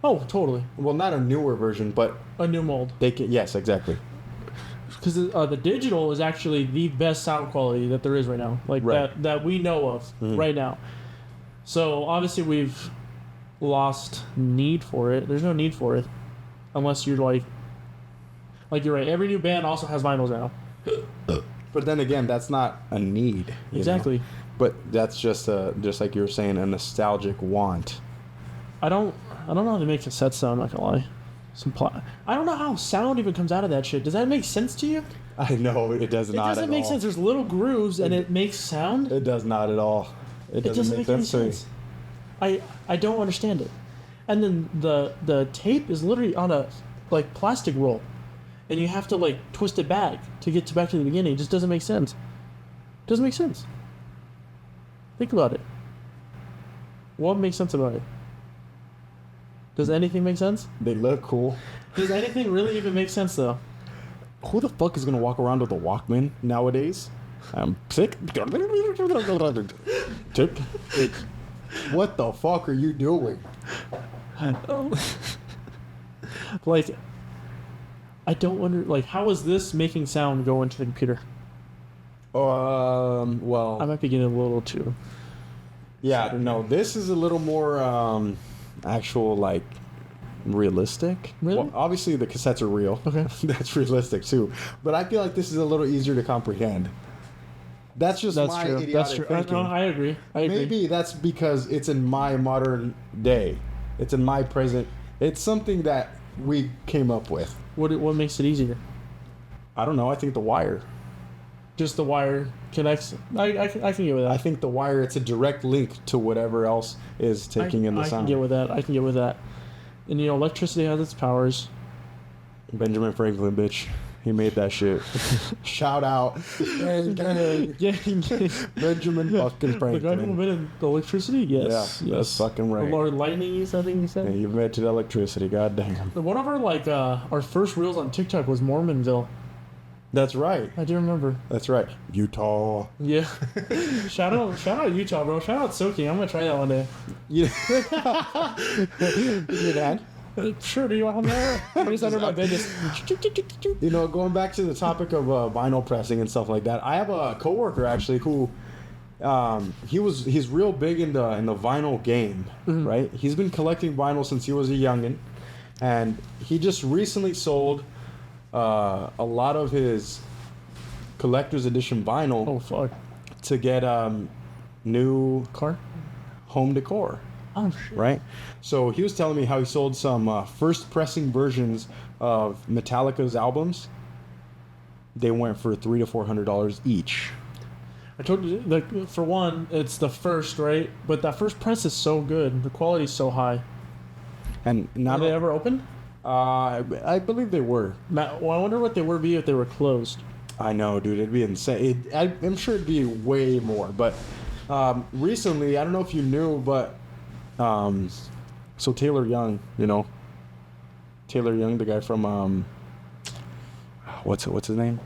Oh, totally. Well, not a newer version, but A new mold. they can. Yes, exactly. Because the digital is actually the best sound quality that there is right now, like Right. that we know of right now. So obviously we've lost need for it. There's no need for it, unless you're like you're right. Every new band also has vinyls now. But then again, that's not a need. you know? Exactly. But that's just like you were saying, a nostalgic want. I don't know how to make cassettes sound. I'm not gonna lie. I don't know how sound even comes out of that shit. Does that make sense to you? I know it does It not. doesn't at make all. sense. There's little grooves and it makes sound. It does not at all. It doesn't make any sense to me. sense. I don't understand it. And then the tape is literally on a plastic roll, and you have to twist it back to get back to the beginning. It just doesn't make sense. Doesn't make sense. Think about it. What makes sense about it? Does anything make sense? They look cool. Does anything really even make sense though? Who the fuck is gonna walk around with a Walkman nowadays? I'm sick. Tick. What the fuck are you doing? I don't wonder. How is this making sound go into the computer? Well, I might be getting a little too. yeah, no, this is a little more actual realistic. Really? Well, obviously the cassettes are real. Okay. That's realistic too. But I feel like this is a little easier to comprehend. That's just That's my true. idiotic That's true. thinking. I agree. Maybe that's because it's in my modern day. It's in my present. It's something that we came up with. What makes it easier? I don't know. I think the wire. Just the wire connects. I can get with that. I think the wire. It's a direct link to whatever else is taking in the I sound. can get with that. I can get with that. And electricity has its powers. Benjamin Franklin, bitch. He made that shit. Shout out. Gang, gang. Yeah. Benjamin fucking The guy who Franklin. invented the electricity? Yes. Yeah, yes. that's fucking right. The Lord Lightning, I think you said? Yeah, you invented electricity. God damn. One of our first reels on TikTok was Mormonville. That's right. I do remember. That's right. Utah. Yeah. shout out Utah, bro. Shout out Soaking. I'm gonna try that one day. You, your dad? Sure, do you want there? I'm just under my bed just... Going back to the topic of vinyl pressing and stuff like that, I have a coworker actually who he's real big in the vinyl game, right? He's been collecting vinyl since he was a youngin', and he just recently sold a lot of his collector's edition vinyl Oh, fuck. to get new Car? home decor. Oh, shit. Right? So he was telling me how he sold some first pressing versions of Metallica's albums. They went for $300 to $400 each. I told you, for one, it's the first, right? But that first press is so good. The quality's so high. And Were not they ever open? I believe they were. Well, I wonder what they would be if they were closed. I know, dude. It'd be insane. I'm sure it'd be way more. But recently, I don't know if you knew, but so Taylor Young, Taylor Young, the guy from what's his name?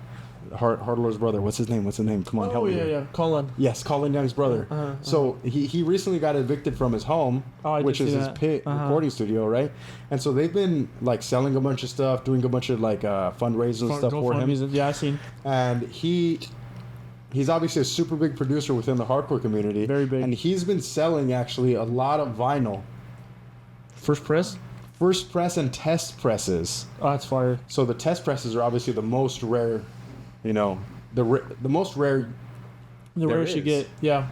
Hardlord's brother. What's his name? Come on, help me. Yeah. Colin. Yes, Colin Young's brother. So he recently got evicted from his home, which is his pit recording studio, right? And so they've been like selling a bunch of stuff, doing a bunch of like fundraisers and stuff for him. Yeah, I seen. And he's obviously a super big producer within the hardcore community. Very big. And he's been selling actually a lot of vinyl. First press And test presses. Oh, that's fire. So the test presses are obviously the most rare, the most rare. The rarest you get. Yeah.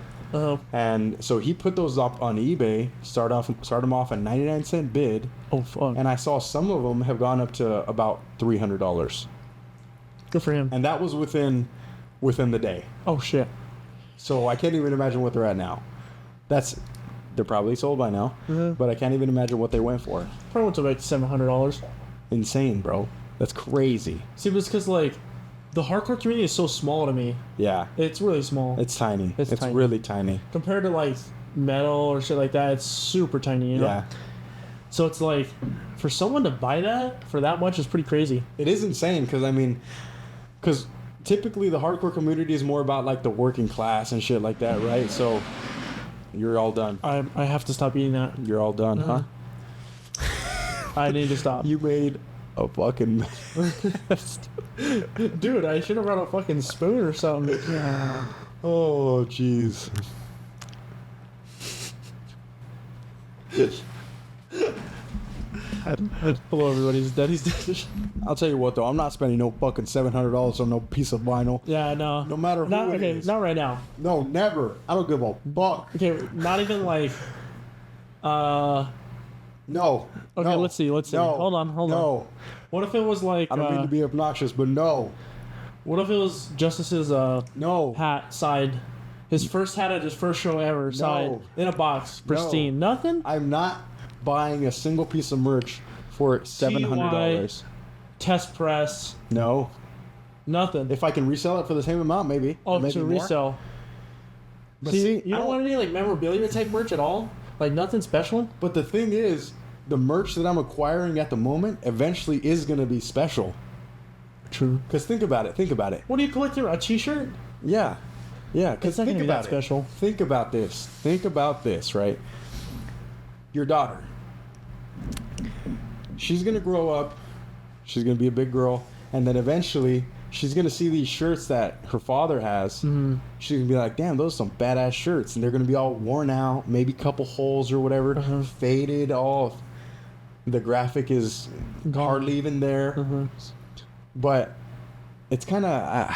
And so he put those up on eBay, start them off at 99-cent bid. Oh, fuck. And I saw some of them have gone up to about $300. Good for him. And that was within the day. Oh, shit. So I can't even imagine what they're at now. They're probably sold by now, but I can't even imagine what they went for. Probably went to like $700. Insane, bro. That's crazy. See, but it's because like the hardcore community is so small to me. Yeah. It's really small. It's tiny. It's tiny. really tiny. Compared to like metal or shit like that, it's super tiny, you know? Yeah. So it's like, for someone to buy that for that much is pretty crazy. It is insane because typically the hardcore community is more about like the working class and shit like that, right? So you're all done. I have to stop eating that. You're all done, huh? I need to stop. You made a fucking... Dude, I should have brought a fucking spoon or something. Yeah. Oh, jeez. Hello, everybody's dead. He's dead. I'll tell you what, though. I'm not spending no fucking $700 on no piece of vinyl. Yeah, no. No matter who it is. Not right now. No, never. I don't give a fuck. Okay, not even like... No. Okay, no, let's see. No, Hold on. No. What if it was like... I don't mean to be obnoxious, but no. What if it was Justice's No. hat side? His first hat at his first show ever, side, in a box, pristine. No. Nothing? I'm not buying a single piece of merch for $700. Test press. No. Nothing. If I can resell it for the same amount, maybe. Oh, maybe to more. resell. But See, you don't want any like memorabilia type merch at all? Like nothing special? But the thing is, the merch that I'm acquiring at the moment eventually is going to be special. True. Because think about it. What do you collect here? A t-shirt? Yeah. Yeah, because It's not think gonna be that about it. special. Think about this, right? Your daughter. She's going to grow up. She's going to be a big girl. And then eventually, she's going to see these shirts that her father has. Mm-hmm. She's going to be like, damn, those are some badass shirts. And they're going to be all worn out, maybe a couple holes or whatever, faded, all. The graphic is hardly even there. But it's kind of...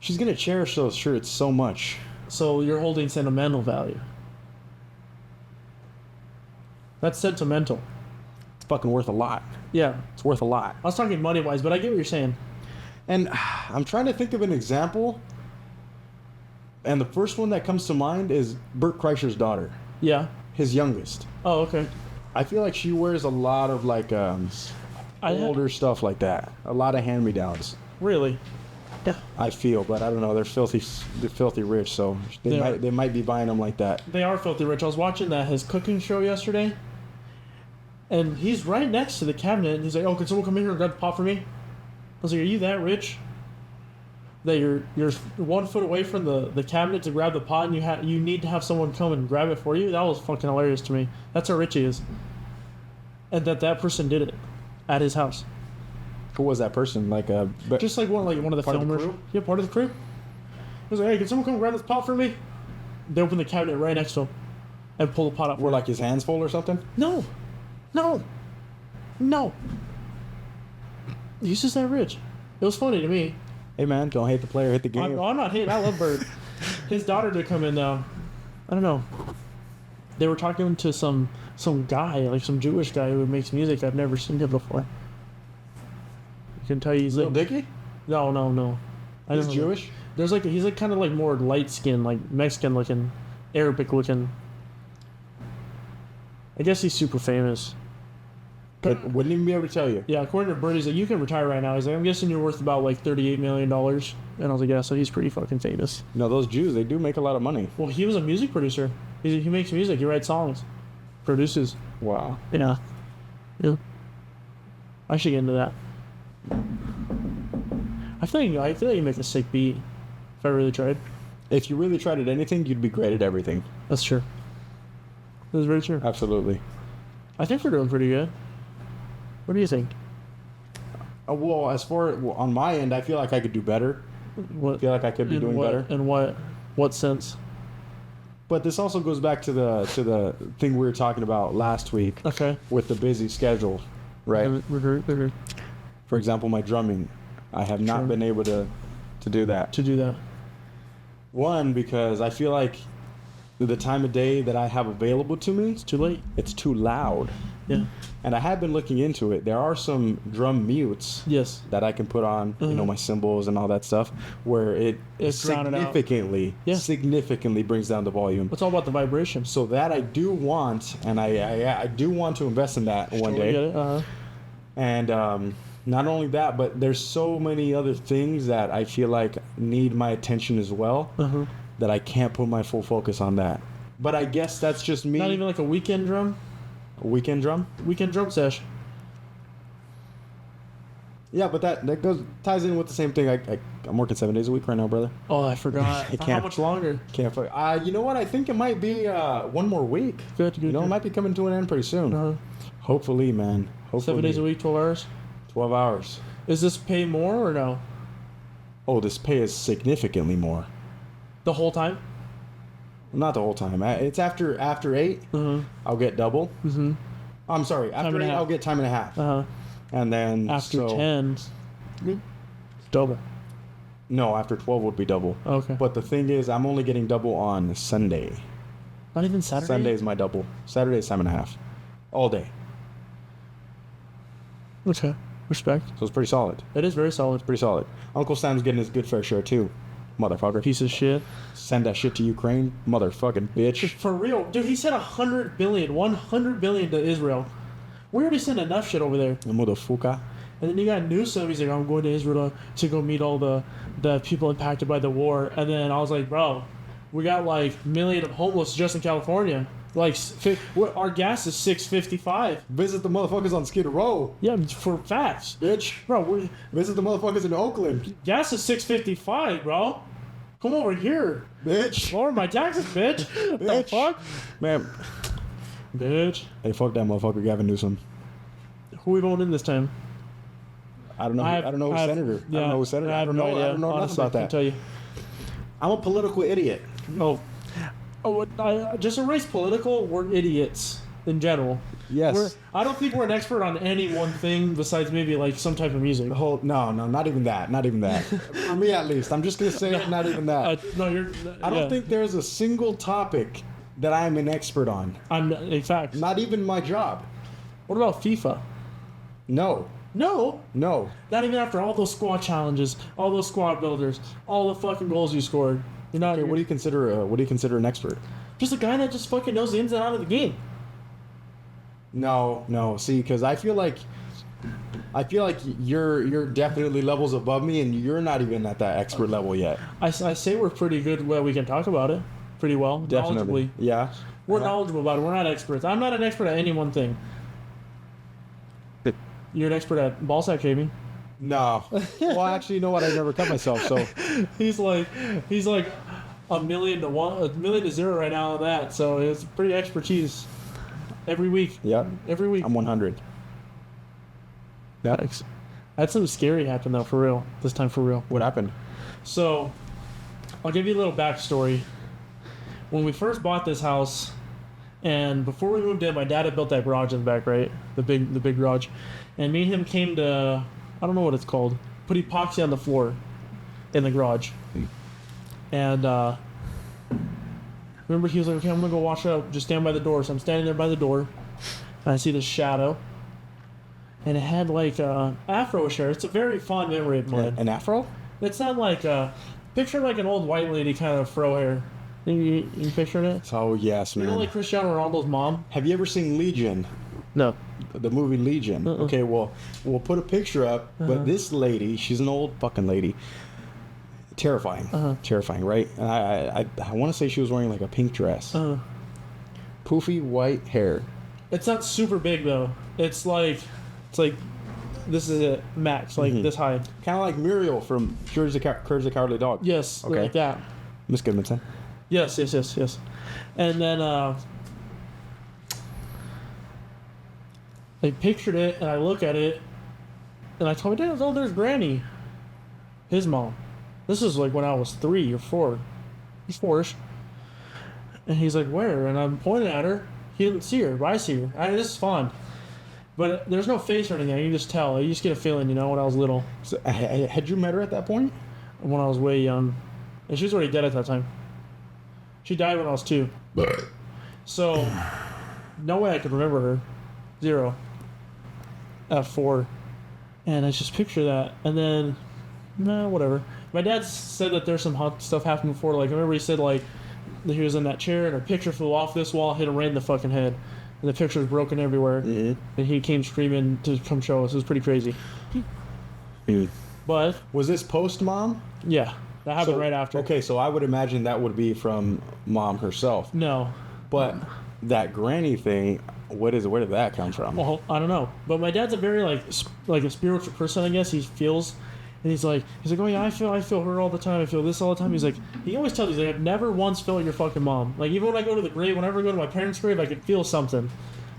she's going to cherish those shirts so much. So you're holding sentimental value. That's sentimental. It's fucking worth a lot. Yeah. It's worth a lot. I was talking money-wise, but I get what you're saying. And I'm trying to think of an example. And the first one that comes to mind is Bert Kreischer's daughter. Yeah. His youngest. Oh, okay. I feel like she wears a lot of like older stuff like that. A lot of hand-me-downs. Really? Yeah. I feel, but I don't know. They're filthy rich, so they might be buying them like that. They are filthy rich. I was watching his cooking show yesterday, and he's right next to the cabinet, and he's like, "Oh, can someone come in here and grab the pot for me?" I was like, "Are you that rich that you're 1 foot away from the cabinet to grab the pot, and you need to have someone come and grab it for you?" That was fucking hilarious to me. That's how rich he is, and that person did it at his house. Who was that person? Just like one of the part of the filmers. crew? Yeah, part of the crew. He was like, "Hey, can someone come grab this pot for me?" They opened the cabinet right next to him and pull the pot up. Were like his hands full or something? No. He's just that rich. It was funny to me. Hey man, don't hate the player, hit the game. I'm not hating. I love Bert. His daughter did come in though. I don't know. They were talking to some guy, like some Jewish guy who makes music. I've never seen him before. I can tell you he's Lil like... Dicky? No. I He's don't know. Jewish? He's like kind of like more light skinned, like Mexican looking, Arabic looking. I guess he's super famous. But wouldn't even be able to tell you. Yeah, according to Bert, he's like, you can retire right now. He's like, I'm guessing you're worth about like $38 million. And I was like, yeah, so he's pretty fucking famous. No, those Jews, they do make a lot of money. Well, he was a music producer. He makes music. He writes songs, produces. Wow. Yeah. Yeah. I should get into that. I feel like you make a sick beat if I really tried. If you really tried at anything, you'd be great at everything. That's true. That's very true. Absolutely. I think we're doing pretty good. What do you think? Well, on my end, I feel like I could do better. What, I feel like I could be doing better. In what sense? But this also goes back to the thing we were talking about last week. Okay. With the busy schedule, right? Mm-hmm. For example, my drumming, I have not been able to do that. To do that. One, because I feel like the time of day that I have available to me, It's too late. it's too loud. Yeah. And I have been looking into it. There are some drum mutes Yes. that I can put on, my cymbals and all that stuff, where it drowned out. significantly brings down the volume. It's all about the vibration. So that I do want, and I do want to invest in that one Totally day. get it. Uh-huh. And not only that, but there's so many other things that I feel like need my attention as well, Uh-huh. that I can't put my full focus on that. But I guess that's just me. Not even like a weekend drum? A weekend drum? Weekend drum sesh. Yeah, but that ties in with the same thing. I'm working 7 days a week right now, brother. Oh, I forgot. I How can't- much longer? Can't fuck. You know what? I think it might be one more week. Good. You know, it might be coming to an end pretty soon. Uh-huh. Hopefully, man. Hopefully. 7 days a week, 12 hours? 12 hours. Is this pay more or no? Oh, this pay is significantly more. The whole time? Not the whole time. It's after 8, Uh-huh. I'll get double. Mm-hmm. I'm sorry. After and a 8, half. I'll get time and a half. Uh-huh. And then After so- 10, double. No, after 12 would be double. Okay. But the thing is, I'm only getting double on Sunday. Not even Saturday? Sunday is my double. Saturday is time and a half. All day. Okay. Respect. So it's pretty solid. It is very solid. Pretty solid. Uncle Sam's getting his good fair share too. Motherfucker. Piece of shit. Send that shit to Ukraine. Motherfucking bitch. For real. Dude, he sent 100 billion to Israel. We already sent enough shit over there. Motherfucker. And then you got Newsom. He's like, I'm going to Israel to go meet all the people impacted by the war. And then I was like, bro, we got like million of homeless just in California. Like, our gas is $6.55. Visit the motherfuckers on Skid Row. Yeah, for facts. Bitch. Bro, Visit the motherfuckers in Oakland. gas is $6.55, bro. Come over here. Bitch. Lower my taxes, bitch. What the Bitch. fuck? Man. Bitch. Hey, fuck that motherfucker Gavin Newsom. Who we voting in this time? I don't know. I don't know who's senator. Yeah, I don't know who's senator. I have no idea. I don't know Honestly, nothing about I that. can tell you. I'm a political idiot. Just erase political. We're idiots in general. Yes. I don't think we're an expert on any one thing besides maybe like some type of music. No, not even that. Not even that. For me, at least. I'm just gonna say it. Not even that. No, you're. I don't think there's a single topic that I'm an expert on. I'm. In fact, Not even my job. what about FIFA? No. No, No. not even after all those squad challenges, all those squad builders, all the fucking goals you scored. You're not. Okay, what do you consider an expert? Just a guy that just fucking knows the ins and outs of the game. No. See, because I feel like you're definitely levels above me, and you're not even at that expert level yet. I say we're pretty good. Well, we can talk about it pretty well. Definitely. Knowledgeably. Yeah. We're knowledgeable about it. We're not experts. I'm not an expert at any one thing. You're an expert at ball sack shaving. No. Well, actually, you know what? I never cut myself, so He's like a million to zero right now on that. So it's pretty expertise. Every week. yeah, Every week. I'm 100. Yeah. I had something scary happen though, for real. This time for real. What happened? So, I'll give you a little backstory. When we first bought this house, and before we moved in, my dad had built that garage in the back, right? The big garage. And me and him came to, I don't know what it's called, put epoxy on the floor in the garage. And remember, he was like, okay, I'm gonna go wash up. Just stand by the door. So I'm standing there by the door, and I see this shadow. And it had like afro hair. It's a very fond memory of mine. An afro? It's not like picture like an old white lady kind of fro hair. You picturing it? Oh yes, You man. know, like Cristiano Ronaldo's mom. Have you ever seen Legion? No. the movie Legion. Okay, well, we'll put a picture up. But this lady, she's an old fucking lady. Terrifying. Terrifying, right? And I want to say she was wearing like a pink dress. Poofy white hair. It's not super big though. It's like this is it max, like this high. Kind of like Muriel from Courage the Cowardly Dog. Yes, Okay. like that. Miss Goodmanson. Yes. And then I pictured it, and I look at it, and I told my dad, "Oh, there's Granny, his mom." This is like when I was 3 or 4. He's 4ish, and he's like, "Where?" And I'm pointing at her. He didn't see her, but I see her. This is fun, but there's no face or anything. You can just tell. You just get a feeling, when I was little, So, had you met her at that point? when I was way young, and she was already dead at that time. She died when I was 2. So, no way I could remember her. 0. At 4. And I just picture that. And then, whatever. My dad said that there's some hot stuff happened before. Like, I remember he said, like, that he was in that chair and a picture flew off this wall, hit him right in the fucking head. And the picture was broken everywhere. And he came screaming to come show us. It was pretty crazy. But, Was this post mom? yeah, that happened right after. Okay, so I would imagine that would be from mom herself. No. But that granny thing, where did that come from? Well, I don't know, but my dad's a very like a spiritual person. I guess he feels, and he's like, oh yeah, I feel her all the time. I feel this all the time. He's like, he always tells me, I've never once felt your fucking mom. Like even when I go to the grave, whenever I go to my parents' grave, I can feel something.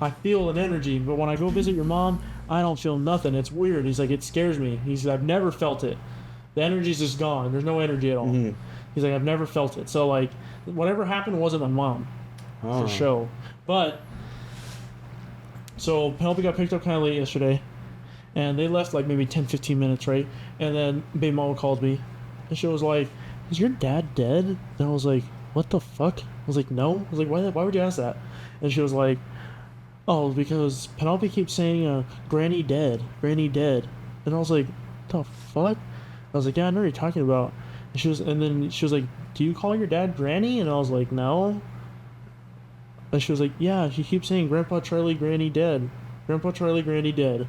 I feel an energy, but when I go visit your mom, I don't feel nothing. It's weird. He's like, it scares me. He's like, I've never felt it. The energy's just gone. There's no energy at all. He's like, I've never felt it. So like, whatever happened wasn't my mom, for show. But so Penelope got picked up kind of late yesterday, and they left like maybe 10-15 minutes, right? And then baby mama called me, and she was like, "Is your dad dead?" And I was like, "What the fuck?" I was like, "No." I was like, "Why would you ask that?" And she was like, "Oh, because Penelope keeps saying, Granny dead, Granny dead." And I was like, "The fuck?" I was like, "Yeah, I know what you're talking about." And then she was like, "Do you call your dad Granny?" And I was like, "No." And she was like, "Yeah, she keeps saying Grandpa Charlie, Granny dead. Grandpa Charlie, Granny dead."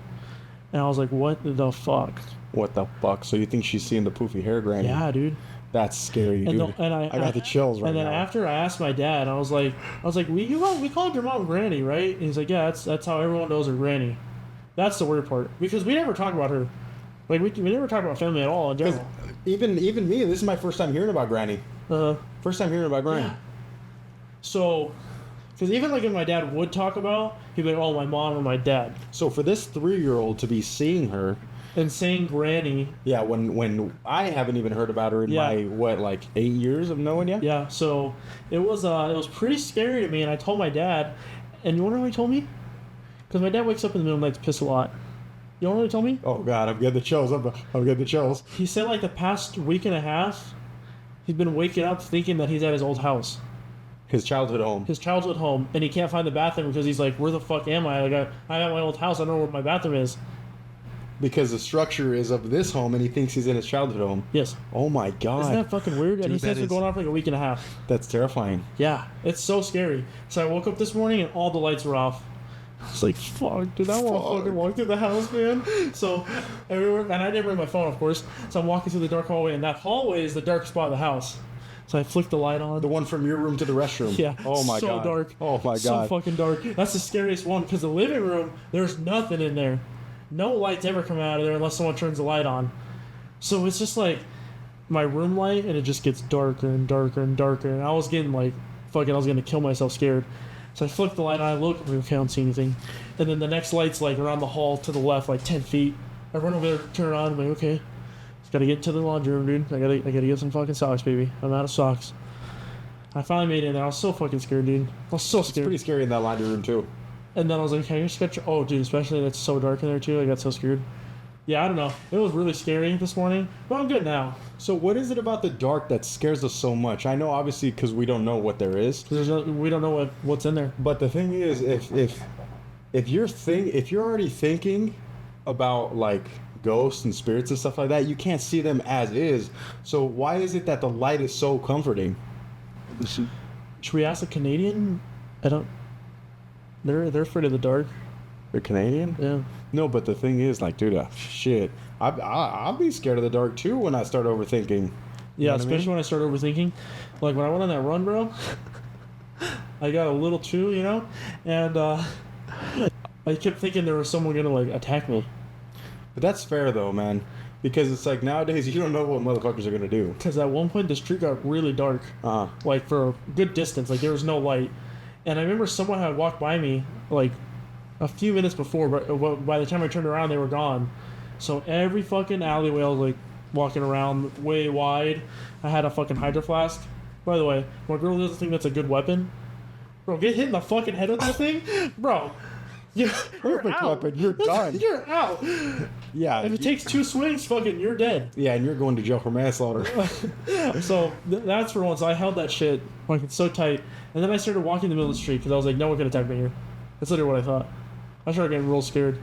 And I was like, "What the fuck?" What the fuck? So you think she's seeing the poofy hair granny? Yeah, dude. That's scary, dude. I got the chills right now. And then after I asked my dad, I was like, we called your mom Granny, right? And he's like, "Yeah, that's how everyone knows her, Granny." That's the weird part, because we never talk about her. Like we never talk about family at all in general. Even me, this is my first time hearing about Granny. First time hearing about Granny. Yeah. So, because even like if my dad would talk about, he'd be like, "Oh, my mom or my dad," So for this 3-year-old to be seeing her, and saying Granny. yeah, when I haven't even heard about her in my 8 years of knowing you. Yeah. So it was pretty scary to me, and I told my dad, and you wonder what he told me? Because my dad wakes up in the middle of the night to piss a lot. You know what he told me? Oh God, I'm getting the chills. I'm getting the chills. He said like the past week and a half, he's been waking up thinking that he's at his old house. His childhood home. His childhood home, and he can't find the bathroom because he's like, "Where the fuck am I? Like I'm at my old house. I don't know where my bathroom is." Because the structure is of this home, and he thinks he's in his childhood home. Yes. Oh my God. Isn't that fucking weird? And he says it's going on for like a week and a half. That's terrifying. Yeah, it's so scary. So I woke up this morning and all the lights were off. I was like, "Fuck, dude, I want to fucking walk through the house, man." So everywhere, and I didn't bring my phone, of course. So I'm walking through the dark hallway, and that hallway is the dark spot of the house. So I flicked the light on. The one from your room to the restroom. Yeah. Oh my God. So dark. Oh my God. So fucking dark. That's the scariest one, because the living room, there's nothing in there. No lights ever come out of there unless someone turns the light on. So it's just like my room light, and it just gets darker and darker and darker. And I was getting like, I was gonna kill myself scared. So I flipped the light on, I look, okay, I don't see anything. And then the next light's like around the hall to the left, like 10 feet. I run over there, turn it on, I'm like, okay. Just gotta get to the laundry room, dude. I gotta get some fucking socks, baby. I'm out of socks. I finally made it in there. I was so fucking scared, dude. I was so scared. It's pretty scary in that laundry room too. And then I was like, "Can you just get your..." Oh, dude, especially that's so dark in there too. I got so scared. Yeah, I don't know. It was really scary this morning, but I'm good now. So what is it about the dark that scares us so much? I know obviously because we don't know what there is. We don't know what's in there. But the thing is, if you're already thinking about like ghosts and spirits and stuff like that, you can't see them as is. So why is it that the light is so comforting? Should we ask a Canadian? I don't. They're afraid of the dark. They're Canadian? Yeah. No, but the thing is, like, dude, shit. I'll be scared of the dark too when I start overthinking. Yeah, know what I especially mean? when I start overthinking. Like when I went on that run, bro, I got a little too, and I kept thinking there was someone gonna like attack me. But that's fair though, man. Because it's like nowadays you don't know what motherfuckers are gonna do. Because at one point the street got really dark, like for a good distance, like there was no light. And I remember someone had walked by me like a few minutes before, but by the time I turned around, they were gone. So every fucking alleyway I was like walking around way wide. I had a fucking hydro flask. By the way, my girl doesn't think that's a good weapon. Bro, get hit in the fucking head with that thing, bro. You're Perfect out. weapon. You're done. You're out. Yeah. If it takes 2 swings, fucking, you're dead. Yeah, and you're going to jail for manslaughter. So that's for once. I held that shit fucking so tight, and then I started walking the middle of the street because I was like, no one can attack me here. That's literally what I thought. I started getting real scared.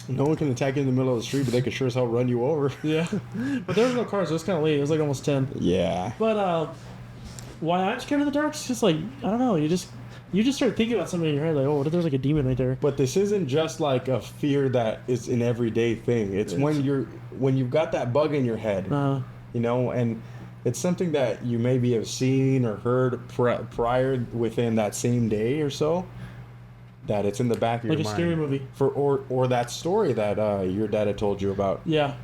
No one can attack you in the middle of the street, but they can sure as hell run you over. Yeah, but there was no cars. It was kind of late. It was like almost 10. Yeah. But why I'm scared of the dark? It's just like I don't know. You just start thinking about something in your head, like, oh, what if there's like a demon right there? But this isn't just like a fear that is an everyday thing. It's when you've got that bug in your head, and it's something that you maybe have seen or heard prior within that same day or so. That it's in the back of your like mind. a scary movie. Or that story that your dad had told you about. Yeah.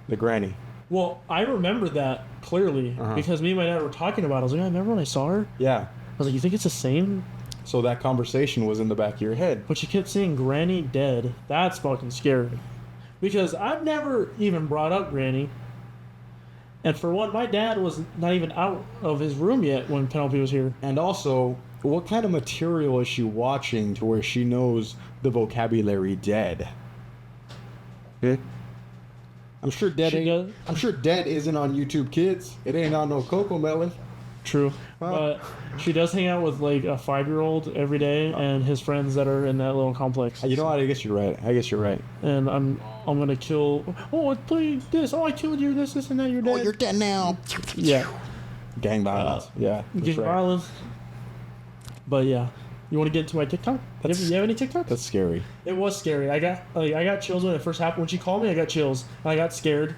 The granny. Well, I remember that clearly because me and my dad were talking about it. I was like, I remember when I saw her. Yeah. I was like, you think it's the same? So that conversation was in the back of your head. But she kept saying Granny dead. That's fucking scary. Because I've never even brought up Granny. And for one, my dad was not even out of his room yet when Penelope was here. And also, what kind of material is she watching to where she knows the vocabulary dead? Yeah. I'm sure dead isn't on YouTube Kids. It ain't on no Coco Melon. True. Wow. But she does hang out with like a 5-year-old every day and his friends that are in that little complex. You know what? I guess you're right. And I'm gonna kill. Oh, I played this. Oh, I killed you. This, and that. You're dead. Oh, you're dead now. Yeah. Gang violence. Yeah. That's Gang right. violence. But yeah, you want to get into my TikTok? You have any TikTok? That's scary. It was scary. I got chills when it first happened. When she called me, I got chills. I got scared,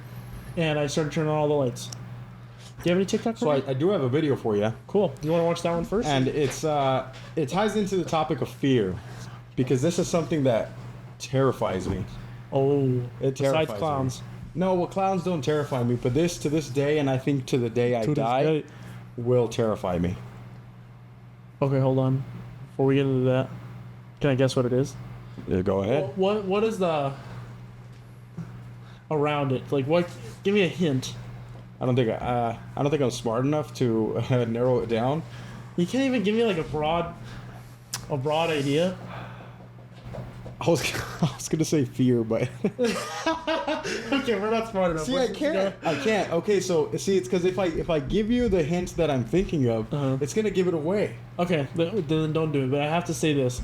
and I started turning on all the lights. Do you have any TikTok? So I do have a video for you. Cool. You want to watch that one first? And it ties into the topic of fear, because this is something that terrifies me. Oh, It terrifies besides clowns. me. No, well, clowns don't terrify me, but this to this day, and I think to the day I die, will terrify me. Okay, hold on. Before we get into that, can I guess what it is? Yeah, go ahead. What is the around it? Like what? Give me a hint. I don't think I'm smart enough to narrow it down. You can't even give me like a broad idea. I was gonna say fear, but Okay, we're not smart enough. see, I can't. Okay, so see, it's because if I give you the hints that I'm thinking of, it's gonna give it away. Okay, then don't do it. But I have to say this: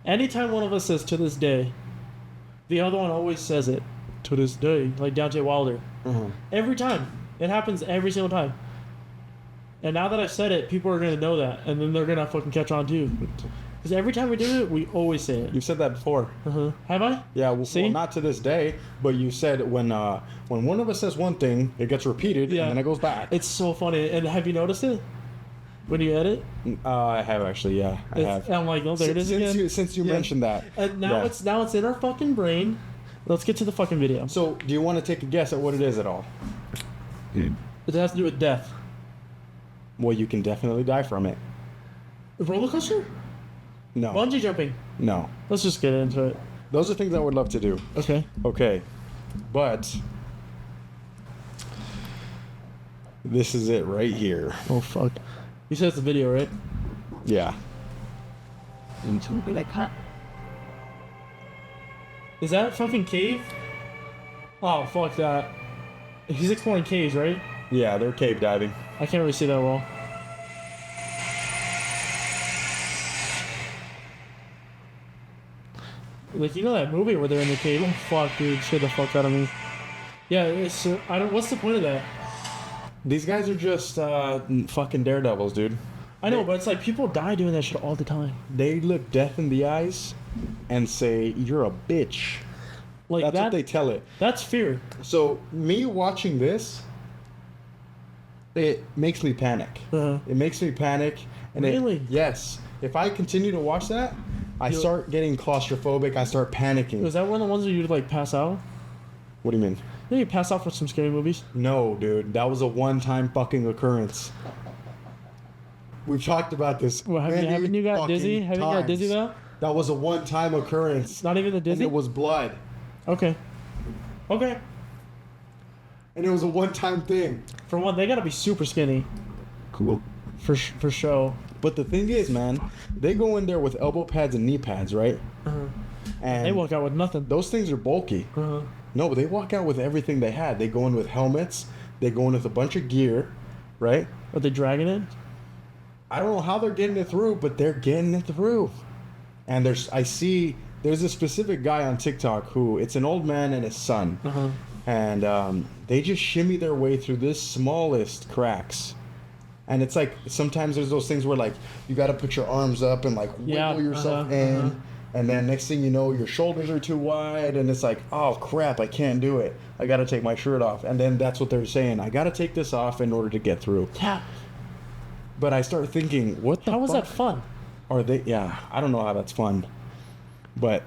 anytime one of us says "to this day," the other one always says it "to this day," like Deontay Wilder. Every time it happens, every single time. And now that I've said it, people are gonna know that, and then they're gonna fucking catch on too. Because every time we do it, we always say it. You've said that before. Have I? Yeah, well, See? well, not to this day, but you said when one of us says one thing, it gets repeated, Yeah. and then it goes back. It's so funny. And have you noticed it? When you edit? I have actually, yeah, I have. I'm like, oh, there it is again. Since you Yeah. mentioned that. And now Yeah. it's in our fucking brain. Let's get to the fucking video. So, do you want to take a guess at what it is at all? It has to do with death. Well, you can definitely die from it. Roller coaster? No. Bungee jumping. No. Let's just get into it. Those are things I would love to do. Okay. Okay. But this is it right here. Oh fuck. You said it's a video, right? Yeah. Is that fucking cave? Oh fuck that. He's exploring caves, right? Yeah, they're cave diving. I can't really see that well. Like, you know that movie where they're in the cave? Oh fuck, dude, shit the fuck out of me. Yeah, it's I don't. What's the point of that? These guys are just fucking daredevils, dude. I know, but it's like people die doing that shit all the time. They look death in the eyes and say, "You're a bitch." Like That's that. what they tell it. That's fear. So me watching this, it makes me panic. It makes me panic. And Really? Yes. If I continue to watch that, I You'll- start getting claustrophobic. I start panicking. Was that one of the ones where you'd like pass out? What do you mean? Yeah, you pass out for some scary movies. No, dude. That was a one-time fucking occurrence. We've talked about this. Well, many haven't you got fucking dizzy? Haven't you got dizzy times. though? That was a one-time occurrence. It's not even the And dizzy. it was blood. Okay. Okay. And it was a one-time thing. For one, they gotta be super skinny Cool. for show. But the thing is, man, they go in there with elbow pads and knee pads, right? And They walk out with nothing. those things are bulky. No, but they walk out with everything they had. They go in with helmets. They go in with a bunch of gear, right? Are they dragging it? I don't know how they're getting it through, but they're getting it through. And there's a specific guy on TikTok who, it's an old man and his son. And they just shimmy their way through this smallest cracks. And it's like, sometimes there's those things where like, you got to put your arms up and like wiggle Yeah, yourself in. And then next thing you know, your shoulders are too wide. And it's like, oh crap, I can't do it. I got to take my shirt off. And then that's what they're saying. I got to take this off in order to get through. Yeah. But I start thinking, what the How was fuck that fun? are they? Yeah, I don't know how that's fun. But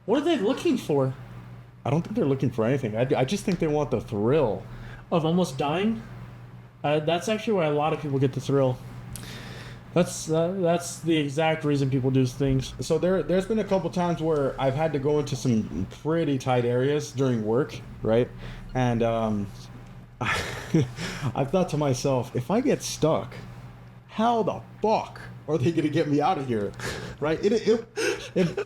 What are they looking for? I don't think they're looking for anything. I just think they want the thrill. Of almost dying? That's actually where a lot of people get the thrill. That's the exact reason people do things. So there's been a couple times where I've had to go into some pretty tight areas during work, right? And I've thought to myself, if I get stuck, how the fuck are they gonna get me out of here, right?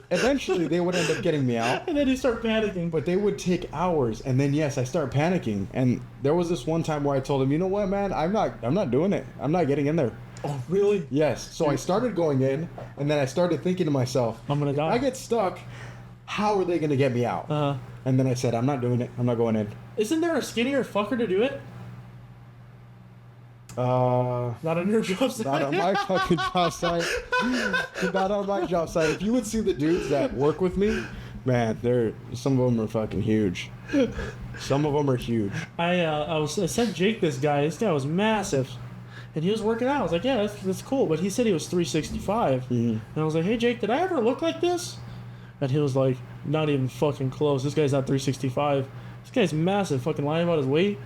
Eventually they would end up getting me out, And then you start panicking. but they would take hours. And then yes, I start panicking. And there was this one time where I told him, you know what, man, I'm not doing it. I'm not getting in there. Oh, really? Yes. So I started going in, and then I started thinking to myself, I'm gonna if die. I get stuck, how are they gonna get me out? And then I said, I'm not doing it. I'm not going in. Isn't there a skinnier fucker to do it? Not on your job site. Not on my fucking job site. Not on my job site. If you would see the dudes that work with me, man, some of them are fucking huge. Some of them are huge. I sent Jake this guy. This guy was massive, and he was working out. I was like, yeah, that's cool. But he said he was 365, and I was like, hey Jake, did I ever look like this? And he was like, not even fucking close. This guy's not 365. This guy's massive. Fucking lying about his weight.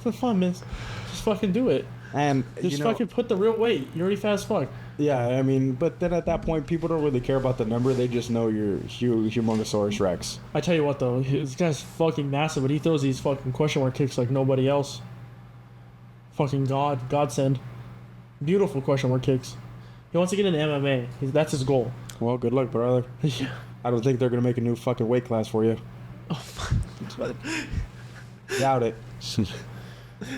It's fun, man. Just fucking do it. And Just fucking put the real weight. You're already fat as fuck. yeah, I mean, but then at that point, people don't really care about the number. They just know you're humongosaurus rex. I tell you what though, this guy's fucking massive, but he throws these fucking question mark kicks like nobody else. Fucking godsend. Beautiful question mark kicks. He wants to get into MMA. That's his goal. Well, good luck, brother. Yeah. I don't think they're gonna make a new fucking weight class for you. Doubt it.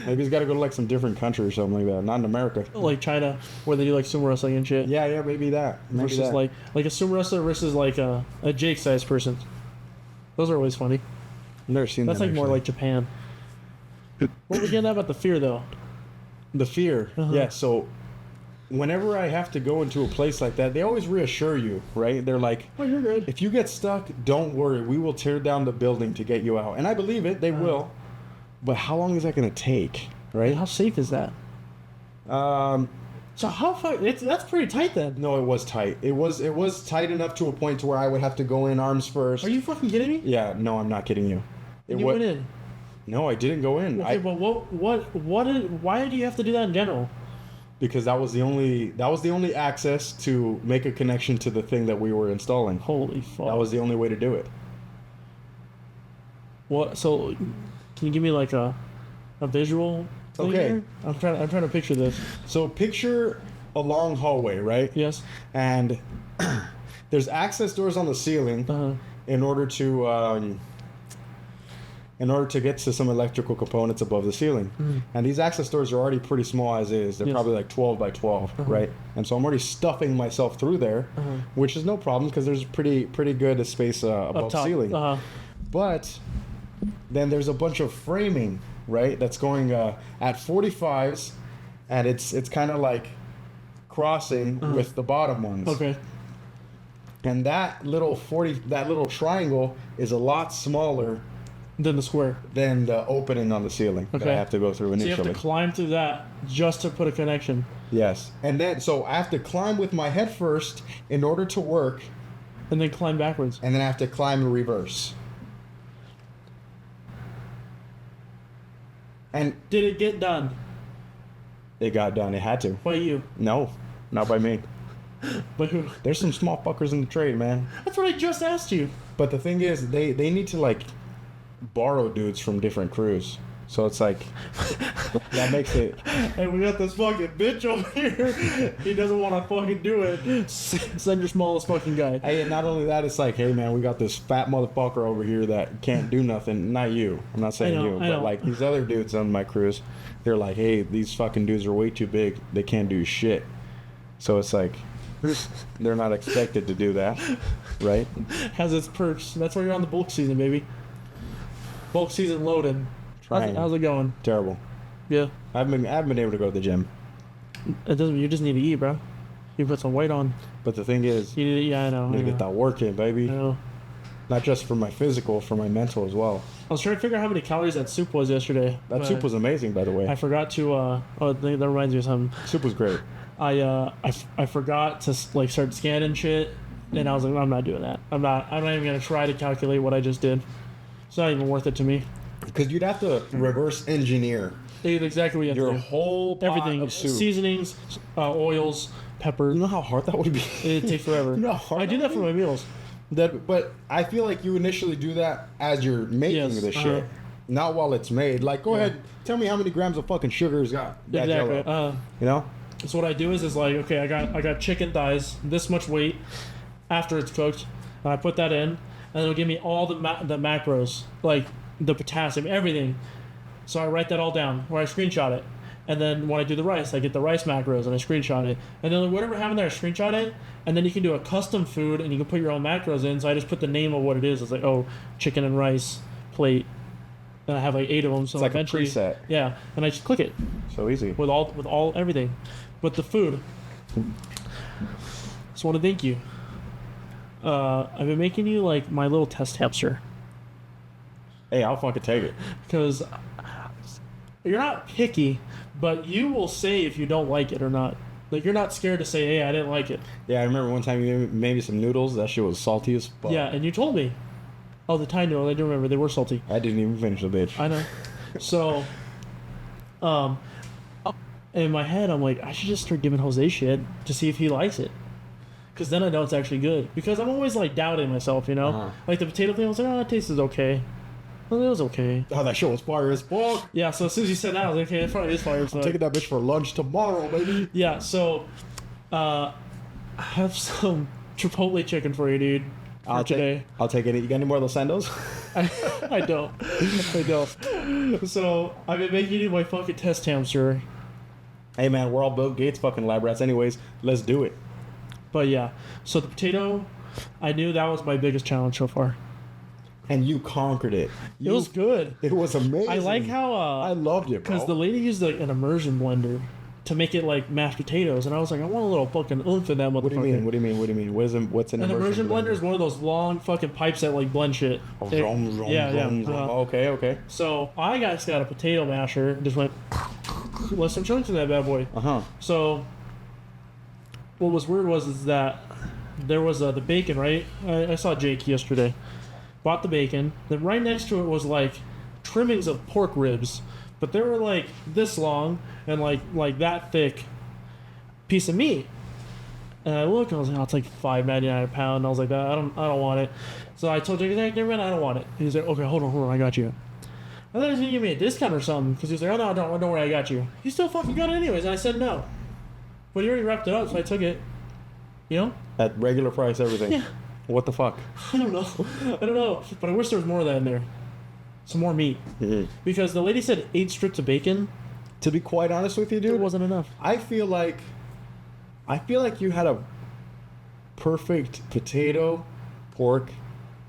Maybe he's got to go to like some different country or something like that. Not in America. Like China, where they do like sumo wrestling and shit. Yeah, maybe that. Maybe Versus that. like a sumo wrestler versus like a Jake-sized person. Those are always funny. I've never seen That's that. like more actually. like Japan. What were we getting at about the fear though? The fear. Yeah. So, whenever I have to go into a place like that, they always reassure you, right? They're like, Oh, you're good. if you get stuck, don't worry. We will tear down the building to get you out. And I believe it. They will. But how long is that going to take, right? How safe is that? So how far? That's pretty tight then. No, it was tight. It was tight enough to a point to where I would have to go in arms first. Are you fucking kidding me? Yeah. No, I'm not kidding you. And you went in. No, I didn't go in. Okay, but why do you have to do that in general? Because that was the only access to make a connection to the thing that we were installing. Holy fuck. That was the only way to do it. What? So, can you give me like a visual? thing Okay. here? I'm trying to picture this. So picture a long hallway, right? Yes. And there's access doors on the ceiling in order to get to some electrical components above the ceiling. And these access doors are already pretty small as is. They're Yes. probably like 12 by 12, right? And so I'm already stuffing myself through there, which is no problem because there's pretty good space above Up top. ceiling. But then there's a bunch of framing, right? That's going at 45s, and it's kind of like crossing with the bottom ones. Okay. And that little triangle is a lot smaller Then the square. than the opening on the ceiling that I Okay. have to go through So initially. you have to climb through that just to put a connection. Yes. And then, so I have to climb with my head first in order to work, And then climb backwards. and then I have to climb in reverse. And Did it get done it got done. It had to. by you? No, not by me. By who? There's some small fuckers in the trade, man. That's what I just asked you. But the thing is, they need to, like, borrow dudes from different crews. So it's like, that makes it... Hey, we got this fucking bitch over here. He doesn't want to fucking do it. Send your smallest fucking guy. Hey, and not only that, it's like, hey, man, we got this fat motherfucker over here that can't do nothing. Not you. I'm not saying I know, you. I But, know. like, these other dudes on my crews, they're like, hey, these fucking dudes are way too big. They can't do shit. So it's like, they're not expected to do that, right? Has its perks. That's why you're on the bulk season, baby. Bulk season loaded. Trying. How's it going? Terrible. Yeah. I haven't been able to go to the gym. It doesn't. You just need to eat, bro. You put some weight on. But the thing is, You need to eat. Yeah, I know. I need to get that work in, I baby. know. Not just for my physical, for my mental as well. I was trying to figure out how many calories that soup was yesterday. That but soup was amazing, by the way. I forgot to. That reminds me of something. Soup was great. I forgot to like start scanning shit, and I was like, I'm not doing that. I'm not even gonna try to calculate what I just did. It's not even worth it to me. Because you'd have to reverse engineer It's exactly what you have your to do. whole pot Everything, of soup. seasonings, oils, pepper. You know how hard that would be? It takes forever. You know how hard I do that for my meals. But I feel like you initially do that as you're making Yes, the shit, not while it's made. Like, go ahead, tell me how many grams of fucking sugar has got that Exactly. Jell-O. You know? So what I do is like, okay, I got chicken thighs, this much weight, after it's cooked, and I put that in, and it'll give me all the macros, like the potassium, everything. So I write that all down, or I screenshot it. And then when I do the rice, I get the rice macros and I screenshot it. And then whatever I have in there, I screenshot it. And then you can do a custom food and you can put your own macros in. So I just put the name of what it is. It's like, oh, chicken and rice plate. And I have like 8 of them. So It's like a eventually, preset. yeah. And I just click it So easy. with all everything. But the food. Just want to thank you. I've been making you like my little test hamster. Hey, I'll fucking take it. Because you're not picky, but you will say if you don't like it or not. Like, you're not scared to say, hey, I didn't like it. Yeah, I remember one time you made me some noodles. That shit was salty as fuck. Yeah, and you told me. Oh, the Thai noodles, I do remember. They were salty. I didn't even finish the bitch. I know. So, in my head, I'm like, I should just start giving Jose shit to see if he likes it. Because then I know it's actually good. Because I'm always, like, doubting myself, you know? Uh-huh. Like, the potato thing, I was like, oh, it tastes okay. Well, it was okay. Oh, that shit was fire as fuck. Yeah, so as soon as you said that, I was like, okay, it probably is fire. So Taking that bitch for lunch tomorrow, baby. yeah, so I have some Chipotle chicken for you, dude. For today. I'll take it. You got any more of those sandos? I don't. I don't. So I've been making you my fucking test hamster. Hey, man, we're all Bill Gates fucking lab rats anyways. Let's do it. But yeah, so the potato, I knew that was my biggest challenge so far. And you conquered it. It was good. It was amazing. I like how I loved it, bro. because the lady used like an immersion blender to make it like mashed potatoes, and I was like, I want a little fucking oomph in that motherfucker. What do you mean? What do you mean? What do you mean? What's an An immersion blender is one of those long fucking pipes that like blend shit. Oh, It- vroom, vroom, yeah, vroom, yeah. vroom. Okay. So I got a potato masher and just went, let some chunks in that bad boy. Uh-huh. So what was weird is that there was the bacon, right? I saw Jake yesterday. Bought the bacon. Then right next to it was like trimmings of pork ribs, but they were like this long and like that thick piece of meat. And I looked and I was like, oh, it's like $5.99 a pound. And I was like, I don't want it. So I told Jake, never mind, I don't want it. And he's like, okay, hold on, I got you. I thought he was gonna give me a discount or something because he was like, oh no, don't worry, I got you. He still fucking got it anyways, and I said no. But he already wrapped it up, so I took it. You know? At regular price, everything. Yeah. What the fuck? I don't know. But I wish there was more of that in there. Some more meat. Mhm. Because the lady said 8 strips of bacon. To be quite honest with you, dude, It wasn't enough. I feel like you had a perfect potato, pork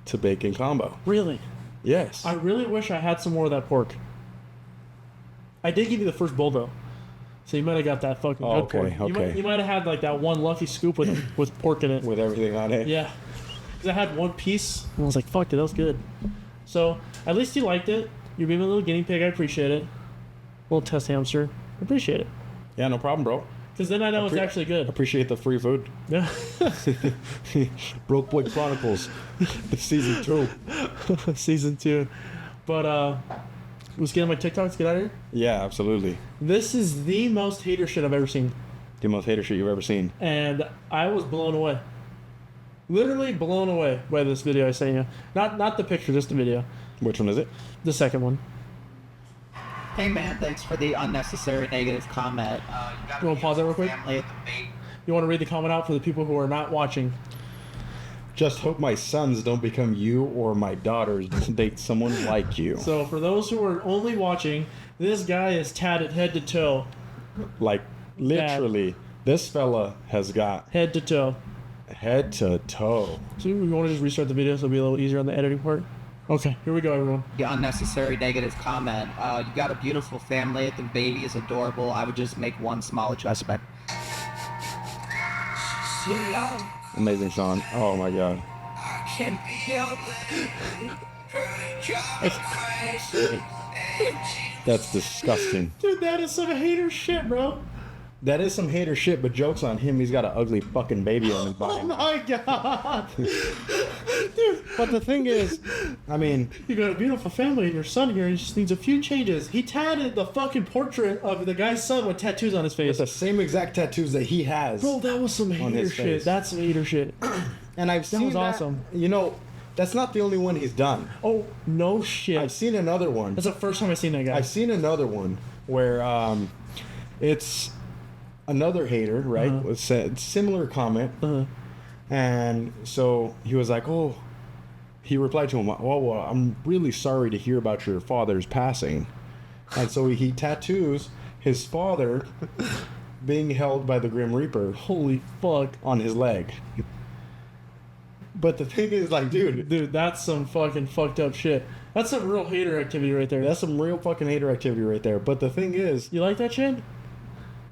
to bacon combo. Really? Yes. I really wish I had some more of that pork. I did give you the first bowl, though. So you might have got that fucking Oh, good pork. okay. You might have had like that one lucky scoop with pork in it. With everything on it. Yeah. Because I had one piece and I was like, fuck, dude, that was good. So at least you liked it. You're being a little guinea pig. I appreciate it. Little test hamster. I appreciate it. Yeah, no problem, bro. Because then I know it's actually good. Appreciate the free food. Yeah. Broke Boy Chronicles, season 2. Season 2. But, let's get on my TikToks, get out of here. Yeah, absolutely. This is the most hater shit I've ever seen. The most hater shit you've ever seen. And I was blown away. Literally blown away by this video I sent you. Not the picture, just the video. Which one is it? The second one. Hey man, thanks for the unnecessary negative comment. You want to pause that real quick? You want to read the comment out for the people who are not watching? Just hope my sons don't become you or my daughters date someone like you. So for those who are only watching, this guy is tatted head to toe. Like, literally, this fella has got Head to toe. head to toe. So we want to just restart the video so it'll be a little easier on the editing part? Okay, here we go, everyone. The unnecessary negative comment. You got a beautiful family. The baby is adorable. I would just make one small adjustment. Amazing song. Oh my god. That's disgusting. Dude, that is some hater shit, bro. That is some hater shit, but joke's on him. He's got an ugly fucking baby on his body. Oh my god. Dude, But the thing is, I mean, you got a beautiful family and your son here, he just needs a few changes. He tatted the fucking portrait of the guy's son with tattoos on his face. it's the same exact tattoos that he has. Bro, that was some hater his shit. face. That's some hater shit. And I've seen was that. awesome. You know, that's not the only one he's done. Oh, no shit. I've seen another one. That's the first time I've seen that guy. I've seen another one where it's another hater, right? With similar comment. And so he was like, oh, he replied to him, well, I'm really sorry to hear about your father's passing. And so he tattoos his father being held by the Grim Reaper Holy fuck. on his leg. But the thing is, like, Dude, that's some fucking fucked up shit. That's some real hater activity right there. that's some real fucking hater activity right there. But the thing is, You like that shit?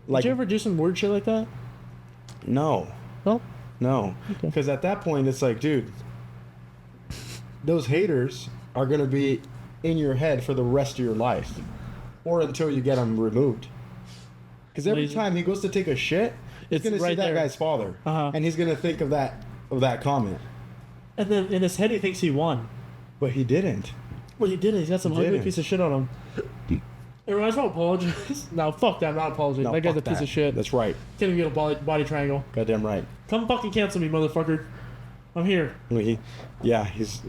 like, Did you ever do some weird shit like that? no. No? No, Okay. because at that point it's like, dude, those haters are gonna be in your head for the rest of your life, or until you get them removed. Because every Lazy. time he goes to take a shit, he's It's gonna see right that there. guy's father, Uh-huh. and he's gonna think of that comment. And then in his head he thinks he won. But he didn't. Well, he didn't. He's got some He ugly didn't. piece of shit on him. Everyone, I just want to apologize. No, fuck that. I'm not apologizing. No, That guy's a fuck piece that. of shit. That's right. Can't even get a body triangle. Goddamn right. Come fucking cancel me, motherfucker. I'm here. He's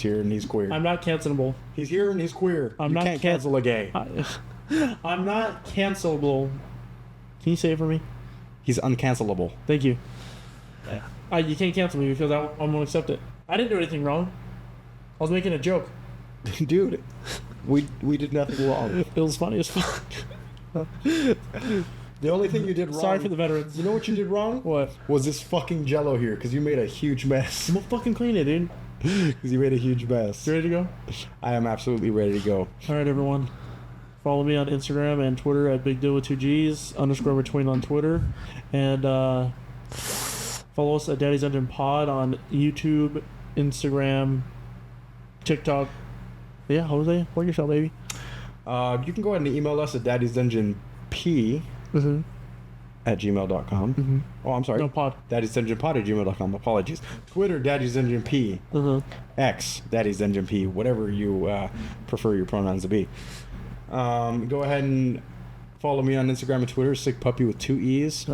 here and he's queer. I'm not cancelable. He's here and he's queer. I'm you not can't can- cancel a gay. I'm not cancelable. Can you say it for me? He's uncancelable. Thank you. You can't cancel me because I'm going to accept it. I didn't do anything wrong. I was making a joke. Dude, we did nothing wrong. It was funny as fuck. The only thing you did wrong. Sorry for the veterans. You know what you did wrong? What? Was this fucking Jello here? Because you made a huge mess. I'm gonna fucking clean it, dude. Because you made a huge mess. You ready to go? I am absolutely ready to go. All right, everyone. Follow me on Instagram and Twitter at Big Deal with 2Gs _ on Twitter, and follow us at Daddy's Dungeon Pod on YouTube, Instagram, TikTok. Yeah, Jose, plug yourself, baby. You can go ahead and email us at daddysdungeonp Mm-hmm. at gmail.com. Oh, I'm sorry. No pod. daddysdungeonpod at gmail.com. Apologies. Twitter, daddysdungeonp. Uh-huh. X, daddysdungeonp. Whatever you prefer your pronouns to be. Go ahead and follow me on Instagram and Twitter, Sick Puppy with 2 E's.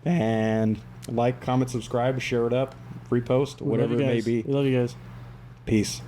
And like, comment, subscribe, share it up, repost, We whatever love you it may guys. be. We love you guys. Peace.